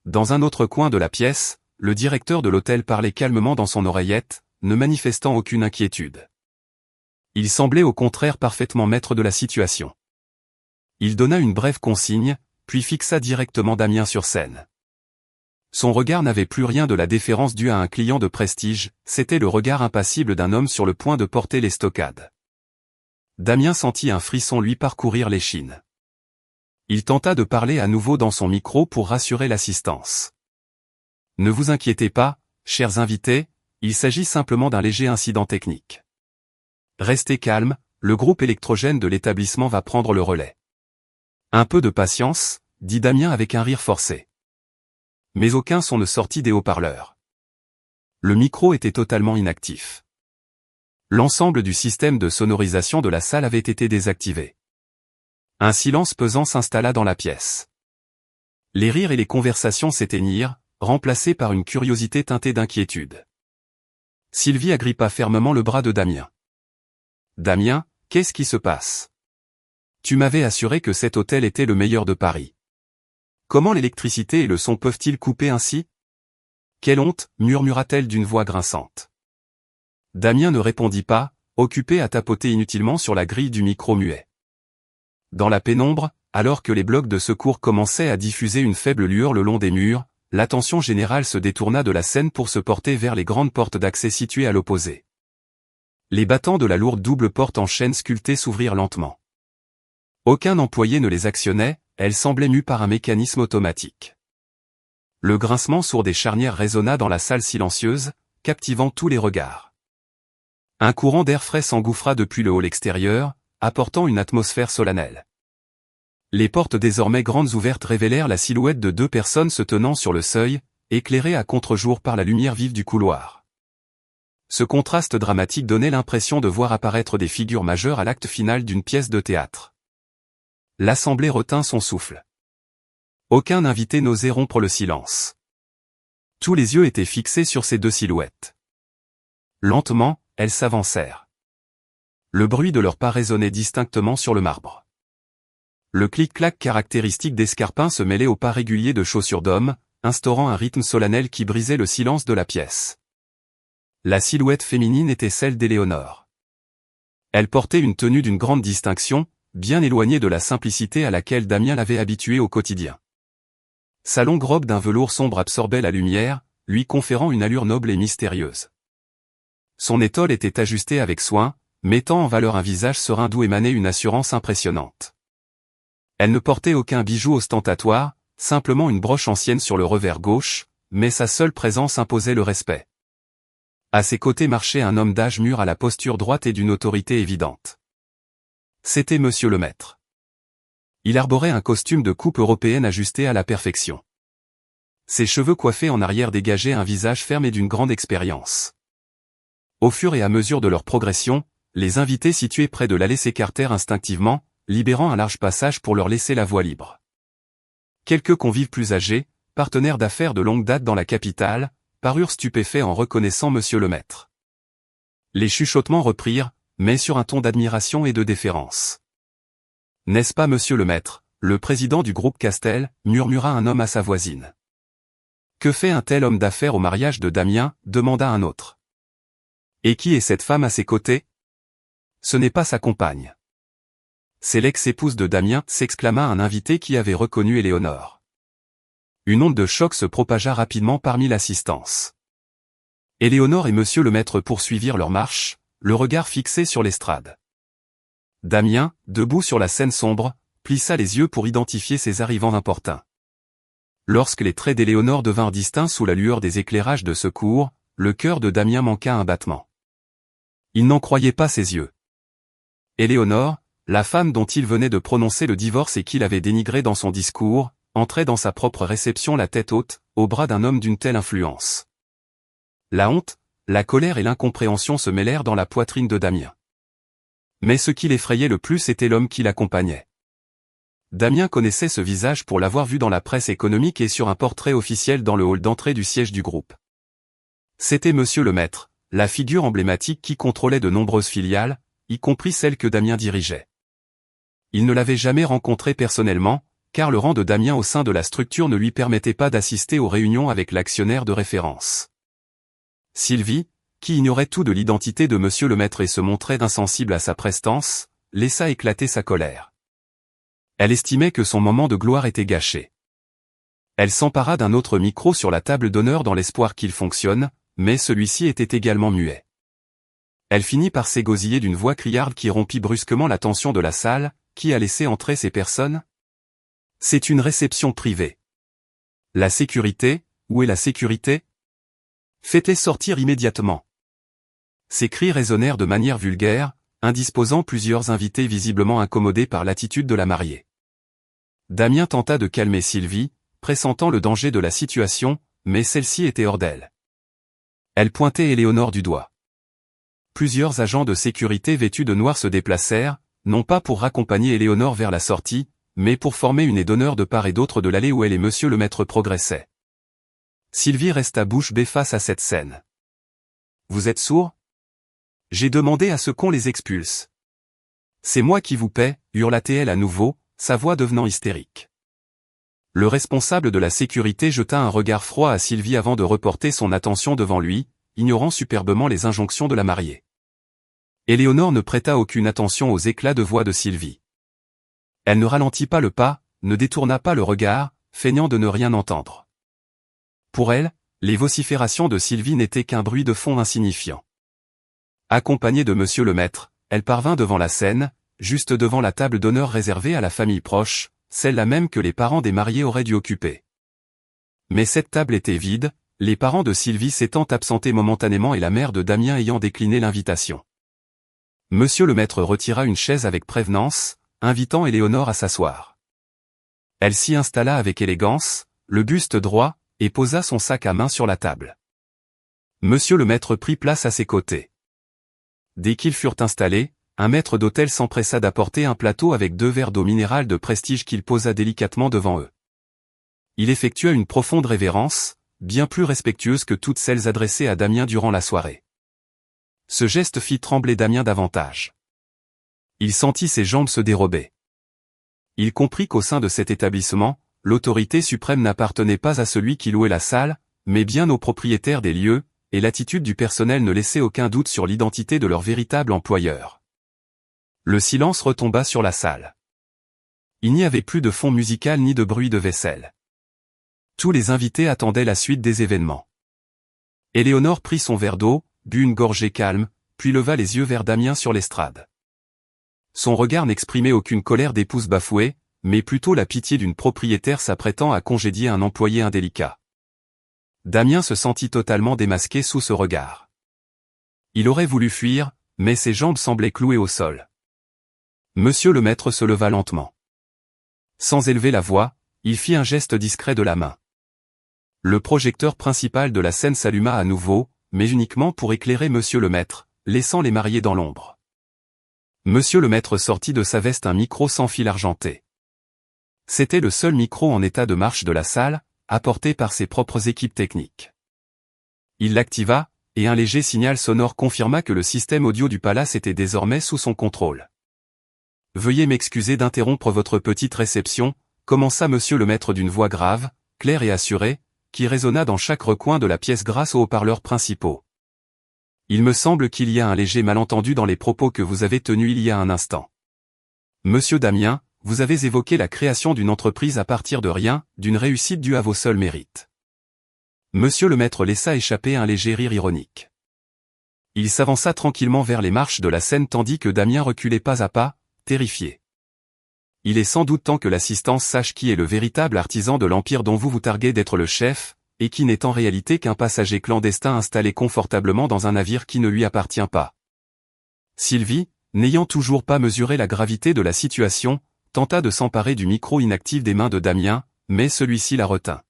Dans un autre coin de la pièce, le directeur de l'hôtel parlait calmement dans son oreillette, ne manifestant aucune inquiétude. Il semblait au contraire parfaitement maître de la situation. Il donna une brève consigne, puis fixa directement Damien sur scène. Son regard n'avait plus rien de la déférence due à un client de prestige, c'était le regard impassible d'un homme sur le point de porter l'estocade. Damien sentit un frisson lui parcourir l'échine. Il tenta de parler à nouveau dans son micro pour rassurer l'assistance. Ne vous inquiétez pas, chers invités, il s'agit simplement d'un léger incident technique. Restez calmes, le groupe électrogène de l'établissement va prendre le relais. Un peu de patience, dit Damien avec un rire forcé. Mais aucun son ne sortit des haut-parleurs. Le micro était totalement inactif. L'ensemble du système de sonorisation de la salle avait été désactivé. Un silence pesant s'installa dans la pièce. Les rires et les conversations s'éteignirent, remplacés par une curiosité teintée d'inquiétude. Sylvie agrippa fermement le bras de Damien. « Damien, qu'est-ce qui se passe ? Tu m'avais assuré que cet hôtel était le meilleur de Paris. Comment l'électricité et le son peuvent-ils couper ainsi ? Quelle honte » murmura-t-elle d'une voix grinçante. Damien ne répondit pas, occupé à tapoter inutilement sur la grille du micro muet. Dans la pénombre, alors que les blocs de secours commençaient à diffuser une faible lueur le long des murs, l'attention générale se détourna de la scène pour se porter vers les grandes portes d'accès situées à l'opposé. Les battants de la lourde double porte en chêne sculpté s'ouvrirent lentement. Aucun employé ne les actionnait, elles semblaient mues par un mécanisme automatique. Le grincement sourd des charnières résonna dans la salle silencieuse, captivant tous les regards. Un courant d'air frais s'engouffra depuis le hall extérieur, apportant une atmosphère solennelle. Les portes désormais grandes ouvertes révélèrent la silhouette de 2 personnes se tenant sur le seuil, éclairées à contre-jour par la lumière vive du couloir. Ce contraste dramatique donnait l'impression de voir apparaître des figures majeures à l'acte final d'une pièce de théâtre. L'assemblée retint son souffle. Aucun invité n'osait rompre le silence. Tous les yeux étaient fixés sur ces 2 silhouettes. Lentement, elles s'avancèrent. Le bruit de leurs pas résonnait distinctement sur le marbre. Le clic-clac caractéristique d'escarpins se mêlait aux pas réguliers de chaussures d'hommes, instaurant un rythme solennel qui brisait le silence de la pièce. La silhouette féminine était celle d'Éléonore. Elle portait une tenue d'une grande distinction, bien éloignée de la simplicité à laquelle Damien l'avait habituée au quotidien. Sa longue robe d'un velours sombre absorbait la lumière, lui conférant une allure noble et mystérieuse. Son étole était ajustée avec soin, mettant en valeur un visage serein d'où émanait une assurance impressionnante. Elle ne portait aucun bijou ostentatoire, simplement une broche ancienne sur le revers gauche, mais sa seule présence imposait le respect. À ses côtés marchait un homme d'âge mûr à la posture droite et d'une autorité évidente. C'était Monsieur le Maître. Il arborait un costume de coupe européenne ajusté à la perfection. Ses cheveux coiffés en arrière dégageaient un visage ferme et d'une grande expérience. Au fur et à mesure de leur progression, les invités situés près de l'allée s'écartèrent instinctivement, libérant un large passage pour leur laisser la voie libre. Quelques convives plus âgés, partenaires d'affaires de longue date dans la capitale, parurent stupéfaits en reconnaissant Monsieur le Maître. Les chuchotements reprirent, mais sur un ton d'admiration et de déférence. « N'est-ce pas Monsieur le Maître, le président du groupe Castel » murmura un homme à sa voisine. « Que fait un tel homme d'affaires au mariage de Damien » demanda un autre. « Et qui est cette femme à ses côtés ?»« Ce n'est pas sa compagne. » « C'est l'ex-épouse de Damien » s'exclama un invité qui avait reconnu Éléonore. Une onde de choc se propagea rapidement parmi l'assistance. Éléonore et Monsieur le Maître poursuivirent leur marche, le regard fixé sur l'estrade. Damien, debout sur la scène sombre, plissa les yeux pour identifier ses arrivants importuns. Lorsque les traits d'Éléonore devinrent distincts sous la lueur des éclairages de secours, le cœur de Damien manqua un battement. Il n'en croyait pas ses yeux. Éléonore, la femme dont il venait de prononcer le divorce et qu'il avait dénigré dans son discours, entrait dans sa propre réception la tête haute, au bras d'un homme d'une telle influence. La honte, la colère et l'incompréhension se mêlèrent dans la poitrine de Damien. Mais ce qui l'effrayait le plus était l'homme qui l'accompagnait. Damien connaissait ce visage pour l'avoir vu dans la presse économique et sur un portrait officiel dans le hall d'entrée du siège du groupe. C'était Monsieur le Maître, la figure emblématique qui contrôlait de nombreuses filiales, y compris celle que Damien dirigeait. Il ne l'avait jamais rencontré personnellement, car le rang de Damien au sein de la structure ne lui permettait pas d'assister aux réunions avec l'actionnaire de référence. Sylvie, qui ignorait tout de l'identité de Monsieur le Maître et se montrait insensible à sa prestance, laissa éclater sa colère. Elle estimait que son moment de gloire était gâché. Elle s'empara d'un autre micro sur la table d'honneur dans l'espoir qu'il fonctionne, mais celui-ci était également muet. Elle finit par s'égosiller d'une voix criarde qui rompit brusquement la tension de la salle. Qui a laissé entrer ces personnes? C'est une réception privée. La sécurité, où est la sécurité? Faites-les sortir immédiatement. Ces cris résonnèrent de manière vulgaire, indisposant plusieurs invités visiblement incommodés par l'attitude de la mariée. Damien tenta de calmer Sylvie, pressentant le danger de la situation, mais celle-ci était hors d'elle. Elle pointait Éléonore du doigt. Plusieurs agents de sécurité vêtus de noir se déplacèrent, non pas pour raccompagner Éléonore vers la sortie, mais pour former une aide d'honneur de part et d'autre de l'allée où elle et Monsieur le Maître progressaient. Sylvie resta bouche bée face à cette scène. « Vous êtes sourds ? J'ai demandé à ce qu'on les expulse. »« C'est moi qui vous paie » hurla-t-elle à nouveau, sa voix devenant hystérique. Le responsable de la sécurité jeta un regard froid à Sylvie avant de reporter son attention devant lui, ignorant superbement les injonctions de la mariée. Éléonore ne prêta aucune attention aux éclats de voix de Sylvie. Elle ne ralentit pas le pas, ne détourna pas le regard, feignant de ne rien entendre. Pour elle, les vociférations de Sylvie n'étaient qu'un bruit de fond insignifiant. Accompagnée de Monsieur le Maître, elle parvint devant la scène, juste devant la table d'honneur réservée à la famille proche, celle-là même que les parents des mariés auraient dû occuper. Mais cette table était vide, les parents de Sylvie s'étant absentés momentanément et la mère de Damien ayant décliné l'invitation. Monsieur le maître retira une chaise avec prévenance, invitant Éléonore à s'asseoir. Elle s'y installa avec élégance, le buste droit, et posa son sac à main sur la table. Monsieur le maître prit place à ses côtés. Dès qu'ils furent installés, un maître d'hôtel s'empressa d'apporter un plateau avec 2 verres d'eau minérale de prestige qu'il posa délicatement devant eux. Il effectua une profonde révérence, bien plus respectueuse que toutes celles adressées à Damien durant la soirée. Ce geste fit trembler Damien davantage. Il sentit ses jambes se dérober. Il comprit qu'au sein de cet établissement, l'autorité suprême n'appartenait pas à celui qui louait la salle, mais bien aux propriétaires des lieux, et l'attitude du personnel ne laissait aucun doute sur l'identité de leur véritable employeur. Le silence retomba sur la salle. Il n'y avait plus de fond musical ni de bruit de vaisselle. Tous les invités attendaient la suite des événements. Éléonore prit son verre d'eau, but une gorgée calme, puis leva les yeux vers Damien sur l'estrade. Son regard n'exprimait aucune colère d'épouse bafouée, mais plutôt la pitié d'une propriétaire s'apprêtant à congédier un employé indélicat. Damien se sentit totalement démasqué sous ce regard. Il aurait voulu fuir, mais ses jambes semblaient clouées au sol. Monsieur le maître se leva lentement. Sans élever la voix, il fit un geste discret de la main. Le projecteur principal de la scène s'alluma à nouveau, mais uniquement pour éclairer monsieur le maître, laissant les mariés dans l'ombre. Monsieur le maître sortit de sa veste un micro sans fil argenté. C'était le seul micro en état de marche de la salle, apporté par ses propres équipes techniques. Il l'activa, et un léger signal sonore confirma que le système audio du palace était désormais sous son contrôle. « Veuillez m'excuser d'interrompre votre petite réception », commença monsieur le maître d'une voix grave, claire et assurée, qui résonna dans chaque recoin de la pièce grâce aux haut-parleurs principaux. Il me semble qu'il y a un léger malentendu dans les propos que vous avez tenus il y a un instant. Monsieur Damien, vous avez évoqué la création d'une entreprise à partir de rien, d'une réussite due à vos seuls mérites. Monsieur le maître laissa échapper un léger rire ironique. Il s'avança tranquillement vers les marches de la scène tandis que Damien reculait pas à pas, terrifié. Il est sans doute temps que l'assistance sache qui est le véritable artisan de l'empire dont vous vous targuez d'être le chef, et qui n'est en réalité qu'un passager clandestin installé confortablement dans un navire qui ne lui appartient pas. Sylvie, n'ayant toujours pas mesuré la gravité de la situation, tenta de s'emparer du micro inactif des mains de Damien, mais celui-ci la retint.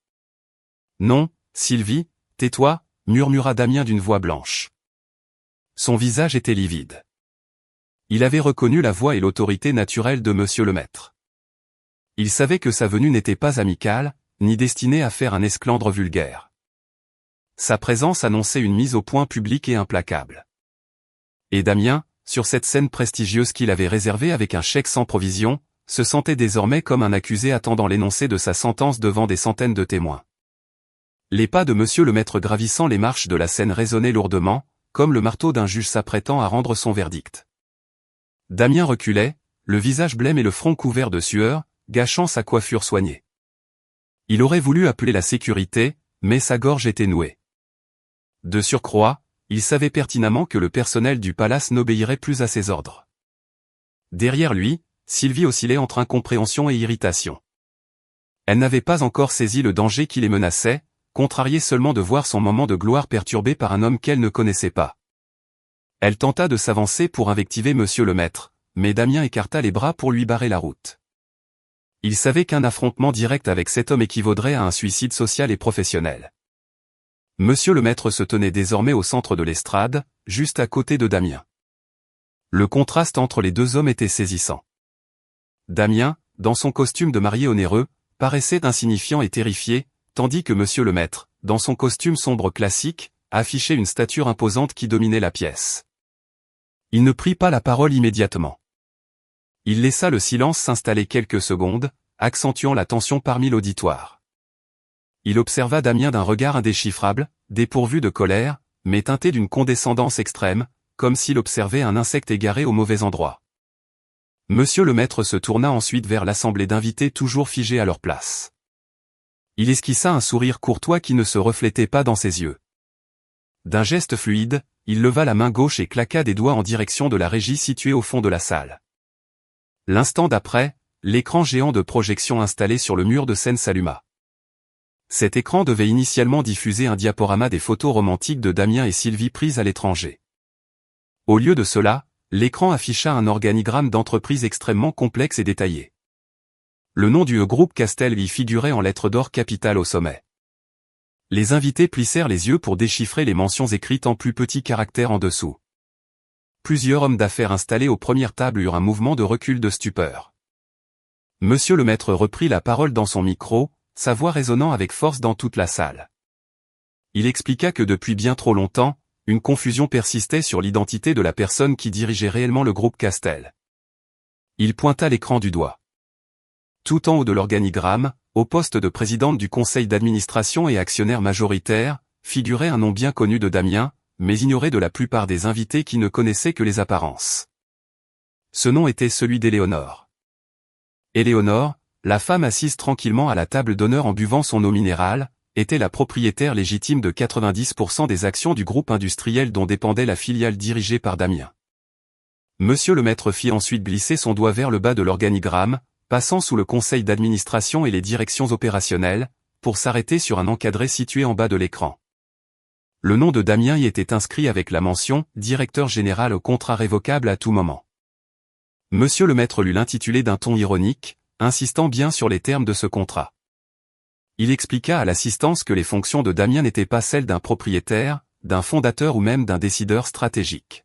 « Non, Sylvie, tais-toi » murmura Damien d'une voix blanche. Son visage était livide. Il avait reconnu la voix et l'autorité naturelle de monsieur le maître. Il savait que sa venue n'était pas amicale, ni destinée à faire un esclandre vulgaire. Sa présence annonçait une mise au point publique et implacable. Et Damien, sur cette scène prestigieuse qu'il avait réservée avec un chèque sans provision, se sentait désormais comme un accusé attendant l'énoncé de sa sentence devant des centaines de témoins. Les pas de monsieur le maître gravissant les marches de la scène résonnaient lourdement, comme le marteau d'un juge s'apprêtant à rendre son verdict. Damien reculait, le visage blême et le front couvert de sueur, gâchant sa coiffure soignée. Il aurait voulu appeler la sécurité, mais sa gorge était nouée. De surcroît, il savait pertinemment que le personnel du palace n'obéirait plus à ses ordres. Derrière lui, Sylvie oscillait entre incompréhension et irritation. Elle n'avait pas encore saisi le danger qui les menaçait, contrariée seulement de voir son moment de gloire perturbé par un homme qu'elle ne connaissait pas. Elle tenta de s'avancer pour invectiver monsieur le maître, mais Damien écarta les bras pour lui barrer la route. Il savait qu'un affrontement direct avec cet homme équivaudrait à un suicide social et professionnel. Monsieur le maître se tenait désormais au centre de l'estrade, juste à côté de Damien. Le contraste entre les deux hommes était saisissant. Damien, dans son costume de marié onéreux, paraissait insignifiant et terrifié, tandis que monsieur le maître, dans son costume sombre classique, affichait une stature imposante qui dominait la pièce. Il ne prit pas la parole immédiatement. Il laissa le silence s'installer quelques secondes, accentuant la tension parmi l'auditoire. Il observa Damien d'un regard indéchiffrable, dépourvu de colère, mais teinté d'une condescendance extrême, comme s'il observait un insecte égaré au mauvais endroit. Monsieur le maître se tourna ensuite vers l'assemblée d'invités toujours figés à leur place. Il esquissa un sourire courtois qui ne se reflétait pas dans ses yeux. D'un geste fluide, il leva la main gauche et claqua des doigts en direction de la régie située au fond de la salle. L'instant d'après, l'écran géant de projection installé sur le mur de scène s'alluma. Cet écran devait initialement diffuser un diaporama des photos romantiques de Damien et Sylvie prises à l'étranger. Au lieu de cela, l'écran afficha un organigramme d'entreprise extrêmement complexe et détaillé. Le nom du groupe Castel y figurait en lettres d'or capitales au sommet. Les invités plissèrent les yeux pour déchiffrer les mentions écrites en plus petits caractères en dessous. Plusieurs hommes d'affaires installés aux premières tables eurent un mouvement de recul de stupeur. Monsieur le maître reprit la parole dans son micro, sa voix résonnant avec force dans toute la salle. Il expliqua que depuis bien trop longtemps, une confusion persistait sur l'identité de la personne qui dirigeait réellement le groupe Castel. Il pointa l'écran du doigt. Tout en haut de l'organigramme, au poste de présidente du conseil d'administration et actionnaire majoritaire, figurait un nom bien connu de Damien, mais ignoré de la plupart des invités qui ne connaissaient que les apparences. Ce nom était celui d'Éléonore. Éléonore, la femme assise tranquillement à la table d'honneur en buvant son eau minérale, était la propriétaire légitime de 90% des actions du groupe industriel dont dépendait la filiale dirigée par Damien. Monsieur le maître fit ensuite glisser son doigt vers le bas de l'organigramme, passant sous le conseil d'administration et les directions opérationnelles, pour s'arrêter sur un encadré situé en bas de l'écran. Le nom de Damien y était inscrit avec la mention « Directeur général au contrat révocable à tout moment ». Monsieur le maître lut l'intitulé d'un ton ironique, insistant bien sur les termes de ce contrat. Il expliqua à l'assistance que les fonctions de Damien n'étaient pas celles d'un propriétaire, d'un fondateur ou même d'un décideur stratégique.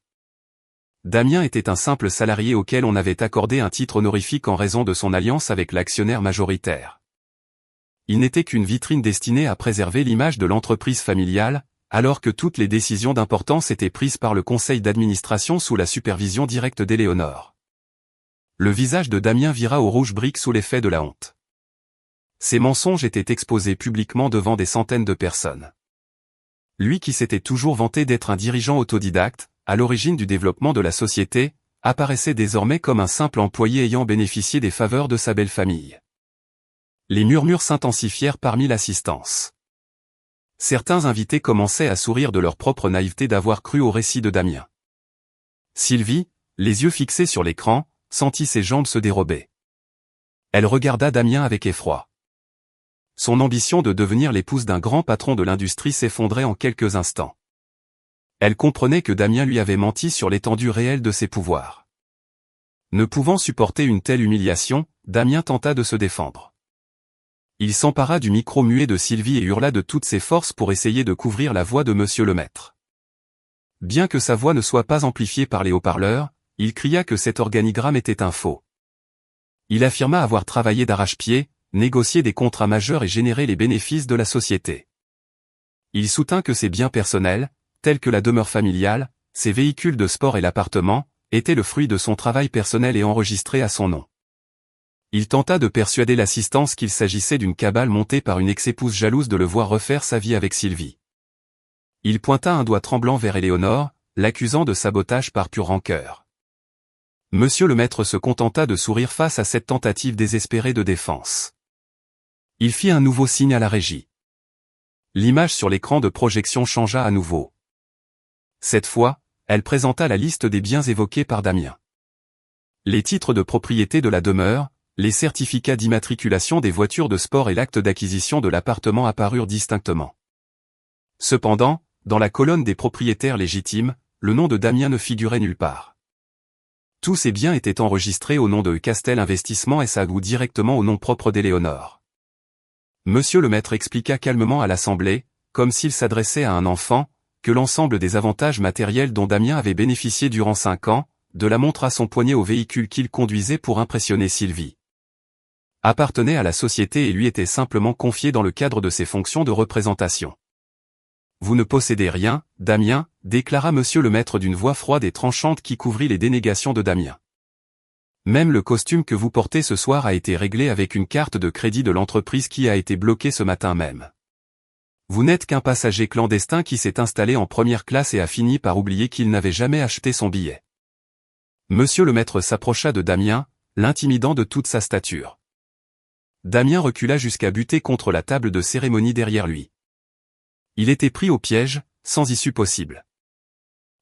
Damien était un simple salarié auquel on avait accordé un titre honorifique en raison de son alliance avec l'actionnaire majoritaire. Il n'était qu'une vitrine destinée à préserver l'image de l'entreprise familiale, alors que toutes les décisions d'importance étaient prises par le conseil d'administration sous la supervision directe d'Éléonore. Le visage de Damien vira au rouge brique sous l'effet de la honte. Ces mensonges étaient exposés publiquement devant des centaines de personnes. Lui qui s'était toujours vanté d'être un dirigeant autodidacte, à l'origine du développement de la société, apparaissait désormais comme un simple employé ayant bénéficié des faveurs de sa belle famille. Les murmures s'intensifièrent parmi l'assistance. Certains invités commençaient à sourire de leur propre naïveté d'avoir cru au récit de Damien. Sylvie, les yeux fixés sur l'écran, sentit ses jambes se dérober. Elle regarda Damien avec effroi. Son ambition de devenir l'épouse d'un grand patron de l'industrie s'effondrait en quelques instants. Elle comprenait que Damien lui avait menti sur l'étendue réelle de ses pouvoirs. Ne pouvant supporter une telle humiliation, Damien tenta de se défendre. Il s'empara du micro muet de Sylvie et hurla de toutes ses forces pour essayer de couvrir la voix de Monsieur le Maître. Bien que sa voix ne soit pas amplifiée par les haut-parleurs, il cria que cet organigramme était un faux. Il affirma avoir travaillé d'arrache-pied, négocié des contrats majeurs et généré les bénéfices de la société. Il soutint que ses biens personnels, tels que la demeure familiale, ses véhicules de sport et l'appartement, étaient le fruit de son travail personnel et enregistrés à son nom. Il tenta de persuader l'assistance qu'il s'agissait d'une cabale montée par une ex-épouse jalouse de le voir refaire sa vie avec Sylvie. Il pointa un doigt tremblant vers Éléonore, l'accusant de sabotage par pure rancœur. Monsieur le maître se contenta de sourire face à cette tentative désespérée de défense. Il fit un nouveau signe à la régie. L'image sur l'écran de projection changea à nouveau. Cette fois, elle présenta la liste des biens évoqués par Damien. Les titres de propriété de la demeure, les certificats d'immatriculation des voitures de sport et l'acte d'acquisition de l'appartement apparurent distinctement. Cependant, dans la colonne des propriétaires légitimes, le nom de Damien ne figurait nulle part. Tous ces biens étaient enregistrés au nom de Castel Investissement SA ou directement au nom propre d'Éléonore. Monsieur le maître expliqua calmement à l'Assemblée, comme s'il s'adressait à un enfant, que l'ensemble des avantages matériels dont Damien avait bénéficié durant 5 ans, de la montre à son poignet au véhicule qu'il conduisait pour impressionner Sylvie, appartenait à la société et lui était simplement confié dans le cadre de ses fonctions de représentation. Vous ne possédez rien, Damien, déclara monsieur le maître d'une voix froide et tranchante qui couvrit les dénégations de Damien. Même le costume que vous portez ce soir a été réglé avec une carte de crédit de l'entreprise qui a été bloquée ce matin même. Vous n'êtes qu'un passager clandestin qui s'est installé en première classe et a fini par oublier qu'il n'avait jamais acheté son billet. Monsieur le maître s'approcha de Damien, l'intimidant de toute sa stature. Damien recula jusqu'à buter contre la table de cérémonie derrière lui. Il était pris au piège, sans issue possible.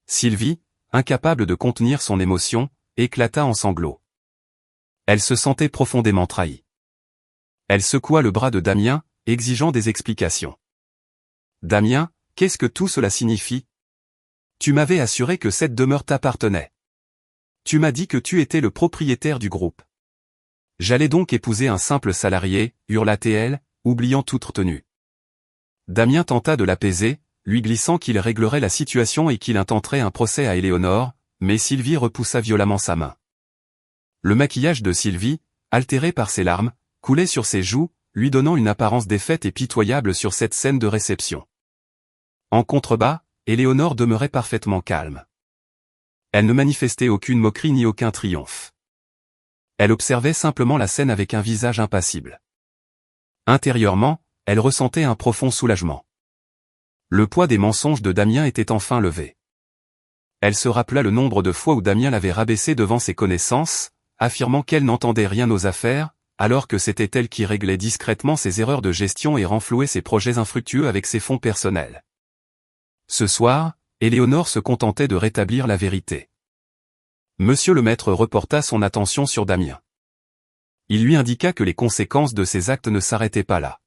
Sylvie, incapable de contenir son émotion, éclata en sanglots. Elle se sentait profondément trahie. Elle secoua le bras de Damien, exigeant des explications. « Damien, qu'est-ce que tout cela signifie? Tu m'avais assuré que cette demeure t'appartenait. Tu m'as dit que tu étais le propriétaire du groupe. J'allais donc épouser un simple salarié, hurla-t-elle, oubliant toute retenue. » Damien tenta de l'apaiser, lui glissant qu'il réglerait la situation et qu'il intenterait un procès à Éléonore, mais Sylvie repoussa violemment sa main. Le maquillage de Sylvie, altéré par ses larmes, coulait sur ses joues, lui donnant une apparence défaite et pitoyable sur cette scène de réception. En contrebas, Éléonore demeurait parfaitement calme. Elle ne manifestait aucune moquerie ni aucun triomphe. Elle observait simplement la scène avec un visage impassible. Intérieurement, elle ressentait un profond soulagement. Le poids des mensonges de Damien était enfin levé. Elle se rappela le nombre de fois où Damien l'avait rabaissée devant ses connaissances, affirmant qu'elle n'entendait rien aux affaires, alors que c'était elle qui réglait discrètement ses erreurs de gestion et renflouait ses projets infructueux avec ses fonds personnels. Ce soir, Éléonore se contentait de rétablir la vérité. Monsieur le maître reporta son attention sur Damien. Il lui indiqua que les conséquences de ses actes ne s'arrêtaient pas là.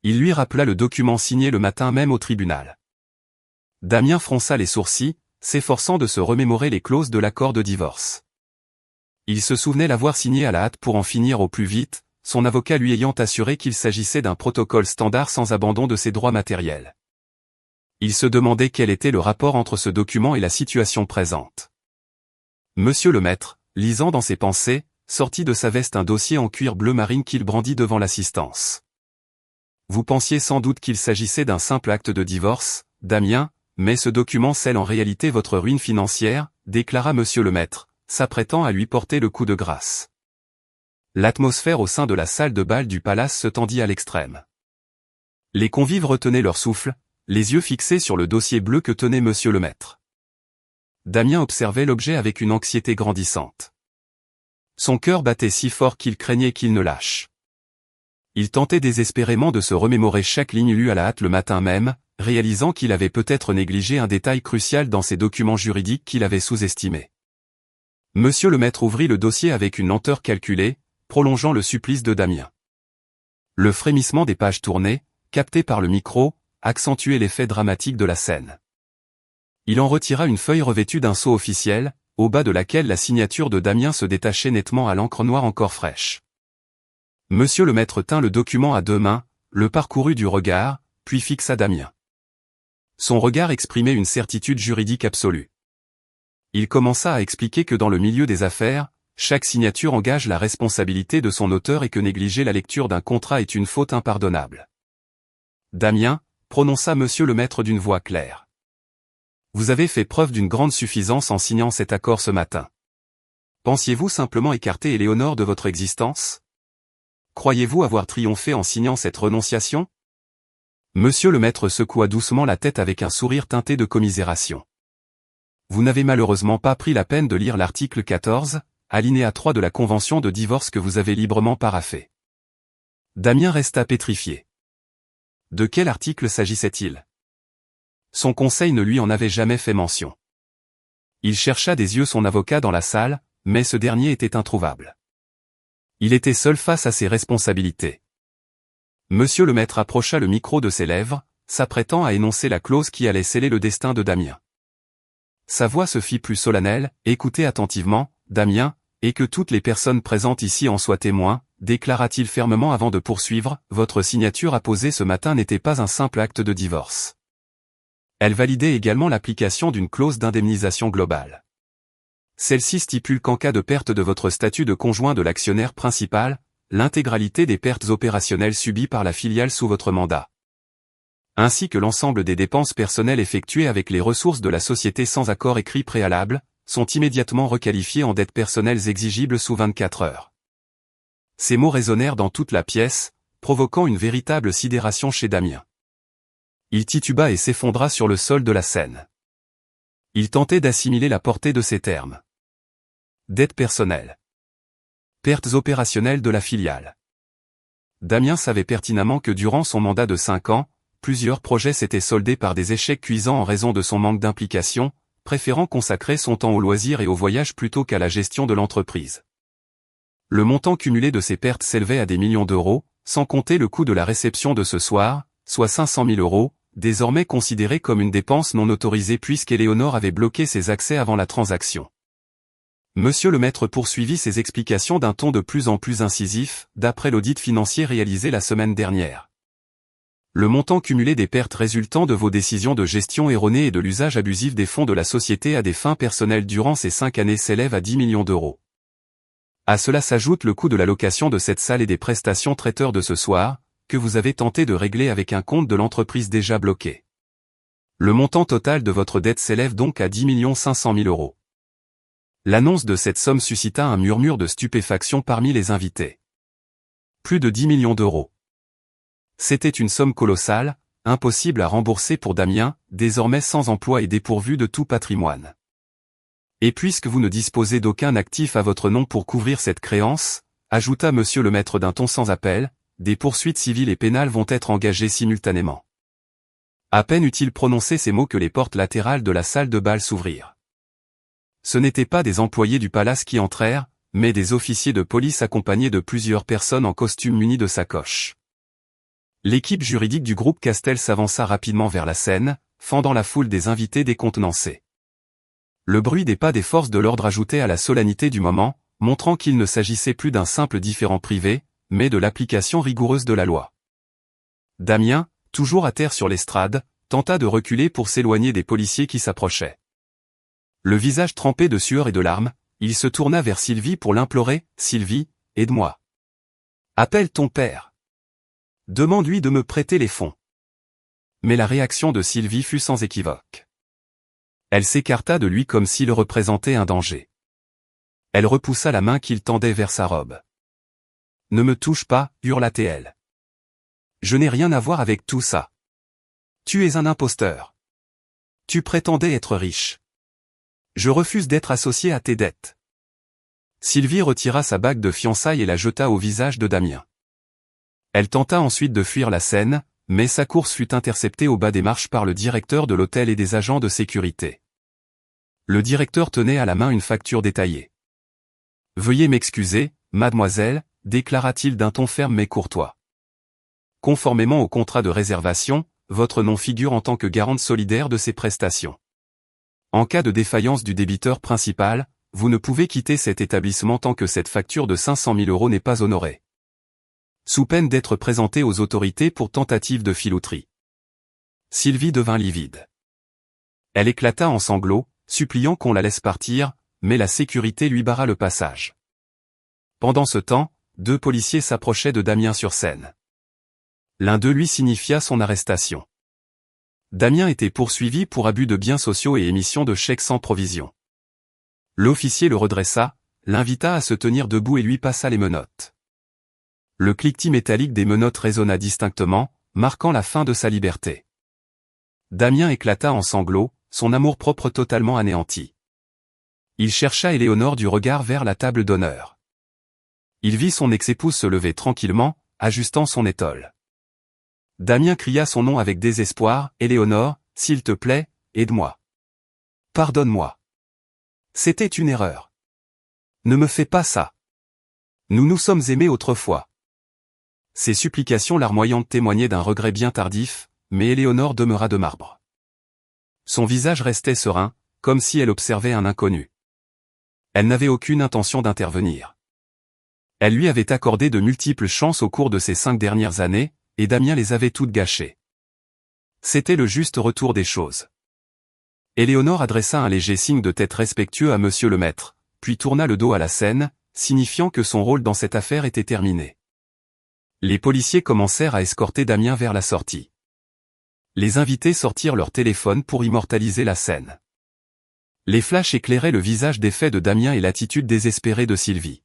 Il lui rappela le document signé le matin même au tribunal. Damien fronça les sourcils, s'efforçant de se remémorer les clauses de l'accord de divorce. Il se souvenait l'avoir signé à la hâte pour en finir au plus vite, son avocat lui ayant assuré qu'il s'agissait d'un protocole standard sans abandon de ses droits matériels. Il se demandait quel était le rapport entre ce document et la situation présente. Monsieur le maître, lisant dans ses pensées, sortit de sa veste un dossier en cuir bleu marine qu'il brandit devant l'assistance. Vous pensiez sans doute qu'il s'agissait d'un simple acte de divorce, Damien, mais ce document scelle en réalité votre ruine financière, déclara monsieur le maître, s'apprêtant à lui porter le coup de grâce. L'atmosphère au sein de la salle de bal du palace se tendit à l'extrême. Les convives retenaient leur souffle, les yeux fixés sur le dossier bleu que tenait monsieur le maître. Damien observait l'objet avec une anxiété grandissante. Son cœur battait si fort qu'il craignait qu'il ne lâche. Il tentait désespérément de se remémorer chaque ligne lue à la hâte le matin même, réalisant qu'il avait peut-être négligé un détail crucial dans ces documents juridiques qu'il avait sous-estimés. Monsieur le maître ouvrit le dossier avec une lenteur calculée, prolongeant le supplice de Damien. Le frémissement des pages tournées, capté par le micro, accentuait l'effet dramatique de la scène. Il en retira une feuille revêtue d'un sceau officiel, au bas de laquelle la signature de Damien se détachait nettement à l'encre noire encore fraîche. Monsieur le maître tint le document à deux mains, le parcourut du regard, puis fixa Damien. Son regard exprimait une certitude juridique absolue. Il commença à expliquer que dans le milieu des affaires, chaque signature engage la responsabilité de son auteur et que négliger la lecture d'un contrat est une faute impardonnable. Damien, prononça monsieur le maître d'une voix claire. Vous avez fait preuve d'une grande suffisance en signant cet accord ce matin. Pensiez-vous simplement écarter Éléonore de votre existence? Croyez-vous avoir triomphé en signant cette renonciation? Monsieur le maître secoua doucement la tête avec un sourire teinté de commisération. Vous n'avez malheureusement pas pris la peine de lire l'article 14, alinéa 3 de la convention de divorce que vous avez librement paraphé. Damien resta pétrifié. De quel article s'agissait-il? Son conseil ne lui en avait jamais fait mention. Il chercha des yeux son avocat dans la salle, mais ce dernier était introuvable. Il était seul face à ses responsabilités. Monsieur le maître approcha le micro de ses lèvres, s'apprêtant à énoncer la clause qui allait sceller le destin de Damien. Sa voix se fit plus solennelle, écoutez attentivement, Damien, et que toutes les personnes présentes ici en soient témoins, déclara-t-il fermement avant de poursuivre, votre signature apposée ce matin n'était pas un simple acte de divorce. Elle validait également l'application d'une clause d'indemnisation globale. Celle-ci stipule qu'en cas de perte de votre statut de conjoint de l'actionnaire principal, l'intégralité des pertes opérationnelles subies par la filiale sous votre mandat, ainsi que l'ensemble des dépenses personnelles effectuées avec les ressources de la société sans accord écrit préalable, sont immédiatement requalifiées en dettes personnelles exigibles sous 24 heures. Ces mots résonnèrent dans toute la pièce, provoquant une véritable sidération chez Damien. Il tituba et s'effondra sur le sol de la scène. Il tentait d'assimiler la portée de ces termes. Dettes personnelles. Pertes opérationnelles de la filiale. Damien savait pertinemment que durant son mandat de 5 ans, plusieurs projets s'étaient soldés par des échecs cuisants en raison de son manque d'implication, préférant consacrer son temps aux loisirs et aux voyages plutôt qu'à la gestion de l'entreprise. Le montant cumulé de ces pertes s'élevait à des millions d'euros, sans compter le coût de la réception de ce soir, soit 500 000 euros, désormais considéré comme une dépense non autorisée puisqu'Éléonore avait bloqué ses accès avant la transaction. Monsieur le maître poursuivit ses explications d'un ton de plus en plus incisif, d'après l'audit financier réalisé la semaine dernière. Le montant cumulé des pertes résultant de vos décisions de gestion erronée et de l'usage abusif des fonds de la société à des fins personnelles durant ces 5 années s'élève à 10 millions d'euros. À cela s'ajoute le coût de la location de cette salle et des prestations traiteurs de ce soir, que vous avez tenté de régler avec un compte de l'entreprise déjà bloqué. Le montant total de votre dette s'élève donc à 10 500 000 euros. L'annonce de cette somme suscita un murmure de stupéfaction parmi les invités. Plus de 10 millions d'euros. C'était une somme colossale, impossible à rembourser pour Damien, désormais sans emploi et dépourvu de tout patrimoine. Et puisque vous ne disposez d'aucun actif à votre nom pour couvrir cette créance, ajouta monsieur le maître d'un ton sans appel, des poursuites civiles et pénales vont être engagées simultanément. À peine eut-il prononcé ces mots que les portes latérales de la salle de bal s'ouvrirent. Ce n'étaient pas des employés du palace qui entrèrent, mais des officiers de police accompagnés de plusieurs personnes en costume munis de sacoches. L'équipe juridique du groupe Castel s'avança rapidement vers la scène, fendant la foule des invités décontenancés. Le bruit des pas des forces de l'ordre ajoutait à la solennité du moment, montrant qu'il ne s'agissait plus d'un simple différend privé, mais de l'application rigoureuse de la loi. Damien, toujours à terre sur l'estrade, tenta de reculer pour s'éloigner des policiers qui s'approchaient. Le visage trempé de sueur et de larmes, il se tourna vers Sylvie pour l'implorer, « Sylvie, aide-moi. Appelle ton père. Demande-lui de me prêter les fonds. » Mais la réaction de Sylvie fut sans équivoque. Elle s'écarta de lui comme s'il représentait un danger. Elle repoussa la main qu'il tendait vers sa robe. « Ne me touche pas, hurla-t-elle. Je n'ai rien à voir avec tout ça. Tu es un imposteur. Tu prétendais être riche. Je refuse d'être associé à tes dettes. » Sylvie retira sa bague de fiançailles et la jeta au visage de Damien. Elle tenta ensuite de fuir la scène, mais sa course fut interceptée au bas des marches par le directeur de l'hôtel et des agents de sécurité. Le directeur tenait à la main une facture détaillée. « Veuillez m'excuser, mademoiselle, déclara-t-il d'un ton ferme mais courtois. Conformément au contrat de réservation, votre nom figure en tant que garante solidaire de ces prestations. En cas de défaillance du débiteur principal, vous ne pouvez quitter cet établissement tant que cette facture de 500 000 euros n'est pas honorée. Sous peine d'être présentée aux autorités pour tentative de filouterie. » Sylvie devint livide. Elle éclata en sanglots, suppliant qu'on la laisse partir, mais la sécurité lui barra le passage. Pendant ce temps, 2 policiers s'approchaient de Damien sur scène. L'un d'eux lui signifia son arrestation. Damien était poursuivi pour abus de biens sociaux et émission de chèques sans provision. L'officier le redressa, l'invita à se tenir debout et lui passa les menottes. Le cliquetis métallique des menottes résonna distinctement, marquant la fin de sa liberté. Damien éclata en sanglots, son amour-propre totalement anéanti. Il chercha Éléonore du regard vers la table d'honneur. Il vit son ex-épouse se lever tranquillement, ajustant son étole. Damien cria son nom avec désespoir, « Éléonore, s'il te plaît, aide-moi. Pardonne-moi. C'était une erreur. Ne me fais pas ça. Nous nous sommes aimés autrefois. » Ces supplications larmoyantes témoignaient d'un regret bien tardif, mais Éléonore demeura de marbre. Son visage restait serein, comme si elle observait un inconnu. Elle n'avait aucune intention d'intervenir. Elle lui avait accordé de multiples chances au cours de ces 5 dernières années, et Damien les avait toutes gâchées. C'était le juste retour des choses. Éléonore adressa un léger signe de tête respectueux à monsieur le maître, puis tourna le dos à la scène, signifiant que son rôle dans cette affaire était terminé. Les policiers commencèrent à escorter Damien vers la sortie. Les invités sortirent leur téléphone pour immortaliser la scène. Les flashs éclairaient le visage défait de Damien et l'attitude désespérée de Sylvie.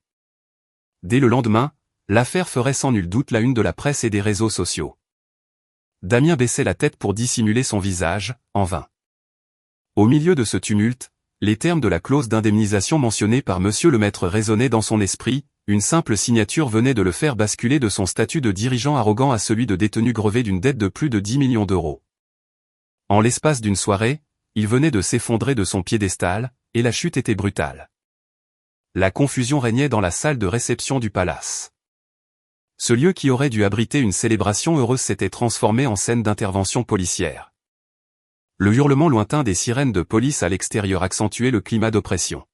Dès le lendemain, l'affaire ferait sans nul doute la une de la presse et des réseaux sociaux. Damien baissait la tête pour dissimuler son visage, en vain. Au milieu de ce tumulte, les termes de la clause d'indemnisation mentionnée par monsieur le maître résonnaient dans son esprit. Une simple signature venait de le faire basculer de son statut de dirigeant arrogant à celui de détenu grevé d'une dette de plus de 10 millions d'euros. En l'espace d'une soirée, il venait de s'effondrer de son piédestal, et la chute était brutale. La confusion régnait dans la salle de réception du palace. Ce lieu qui aurait dû abriter une célébration heureuse s'était transformé en scène d'intervention policière. Le hurlement lointain des sirènes de police à l'extérieur accentuait le climat d'oppression.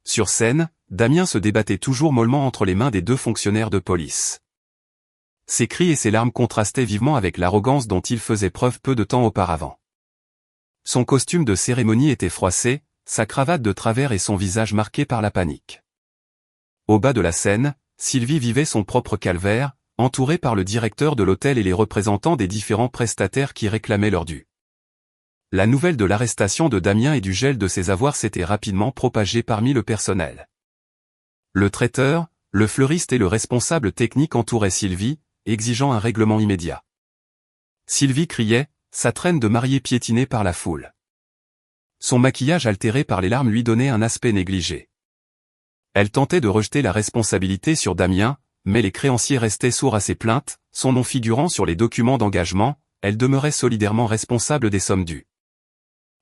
Sur scène, Damien se débattait toujours mollement entre les mains des deux fonctionnaires de police. Ses cris et ses larmes contrastaient vivement avec l'arrogance dont il faisait preuve peu de temps auparavant. Son costume de cérémonie était froissé, sa cravate de travers et son visage marqué par la panique. Au bas de la scène, Sylvie vivait son propre calvaire, entourée par le directeur de l'hôtel et les représentants des différents prestataires qui réclamaient leur dû. La nouvelle de l'arrestation de Damien et du gel de ses avoirs s'était rapidement propagée parmi le personnel. Le traiteur, le fleuriste et le responsable technique entouraient Sylvie, exigeant un règlement immédiat. Sylvie criait, sa traîne de mariée piétinée par la foule. Son maquillage altéré par les larmes lui donnait un aspect négligé. Elle tentait de rejeter la responsabilité sur Damien, mais les créanciers restaient sourds à ses plaintes, son nom figurant sur les documents d'engagement, elle demeurait solidairement responsable des sommes dues.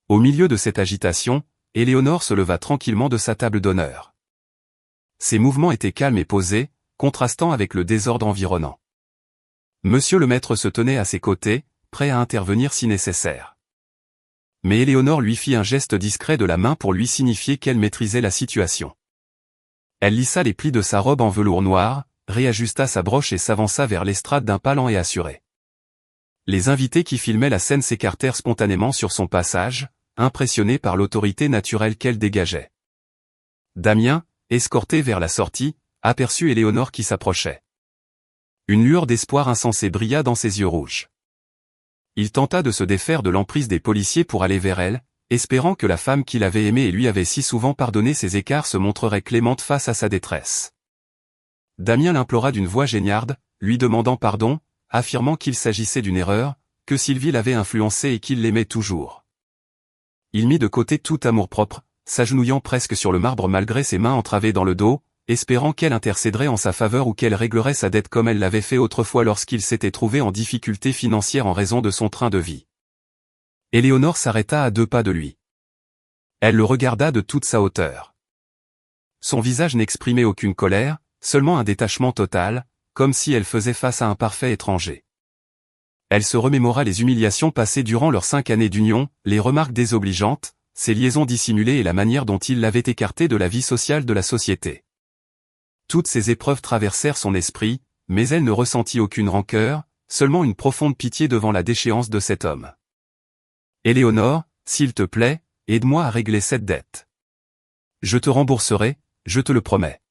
Au milieu de cette agitation, Éléonore se leva tranquillement de sa table d'honneur. Ses mouvements étaient calmes et posés, contrastant avec le désordre environnant. Monsieur le maître se tenait à ses côtés, prêt à intervenir si nécessaire. Mais Éléonore lui fit un geste discret de la main pour lui signifier qu'elle maîtrisait la situation. Elle lissa les plis de sa robe en velours noir, réajusta sa broche et s'avança vers l'estrade d'un pas lent et assuré. Les invités qui filmaient la scène s'écartèrent spontanément sur son passage, impressionnés par l'autorité naturelle qu'elle dégageait. Damien, escorté vers la sortie, aperçut Éléonore qui s'approchait. Une lueur d'espoir insensé brilla dans ses yeux rouges. Il tenta de se défaire de l'emprise des policiers pour aller vers elle, espérant que la femme qu'il avait aimée et lui avait si souvent pardonné ses écarts se montrerait clémente face à sa détresse. Damien l'implora d'une voix geignarde, lui demandant pardon, affirmant qu'il s'agissait d'une erreur, que Sylvie l'avait influencé et qu'il l'aimait toujours. Il mit de côté tout amour-propre, s'agenouillant presque sur le marbre malgré ses mains entravées dans le dos, espérant qu'elle intercéderait en sa faveur ou qu'elle réglerait sa dette comme elle l'avait fait autrefois lorsqu'il s'était trouvé en difficulté financière en raison de son train de vie. Éléonore s'arrêta à 2 pas de lui. Elle le regarda de toute sa hauteur. Son visage n'exprimait aucune colère, seulement un détachement total, comme si elle faisait face à un parfait étranger. Elle se remémora les humiliations passées durant leurs 5 années d'union, les remarques désobligeantes, ses liaisons dissimulées et la manière dont il l'avait écartée de la vie sociale de la société. Toutes ces épreuves traversèrent son esprit, mais elle ne ressentit aucune rancœur, seulement une profonde pitié devant la déchéance de cet homme. Éléonore, s'il te plaît, aide-moi à régler cette dette. Je te rembourserai, je te le promets.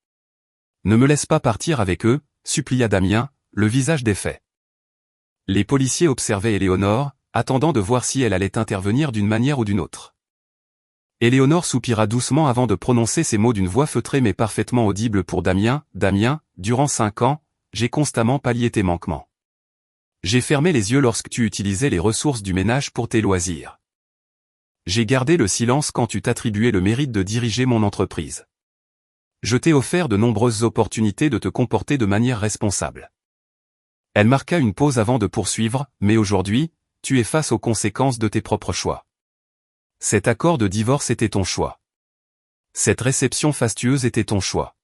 Ne me laisse pas partir avec eux, supplia Damien, le visage défait. Les policiers observaient Éléonore, attendant de voir si elle allait intervenir d'une manière ou d'une autre. Éléonore soupira doucement avant de prononcer ces mots d'une voix feutrée mais parfaitement audible pour Damien. Damien, durant 5 ans, j'ai constamment pallié tes manquements. J'ai fermé les yeux lorsque tu utilisais les ressources du ménage pour tes loisirs. J'ai gardé le silence quand tu t'attribuais le mérite de diriger mon entreprise. Je t'ai offert de nombreuses opportunités de te comporter de manière responsable. Elle marqua une pause avant de poursuivre, mais aujourd'hui, tu es face aux conséquences de tes propres choix. Cet accord de divorce était ton choix. Cette réception fastueuse était ton choix.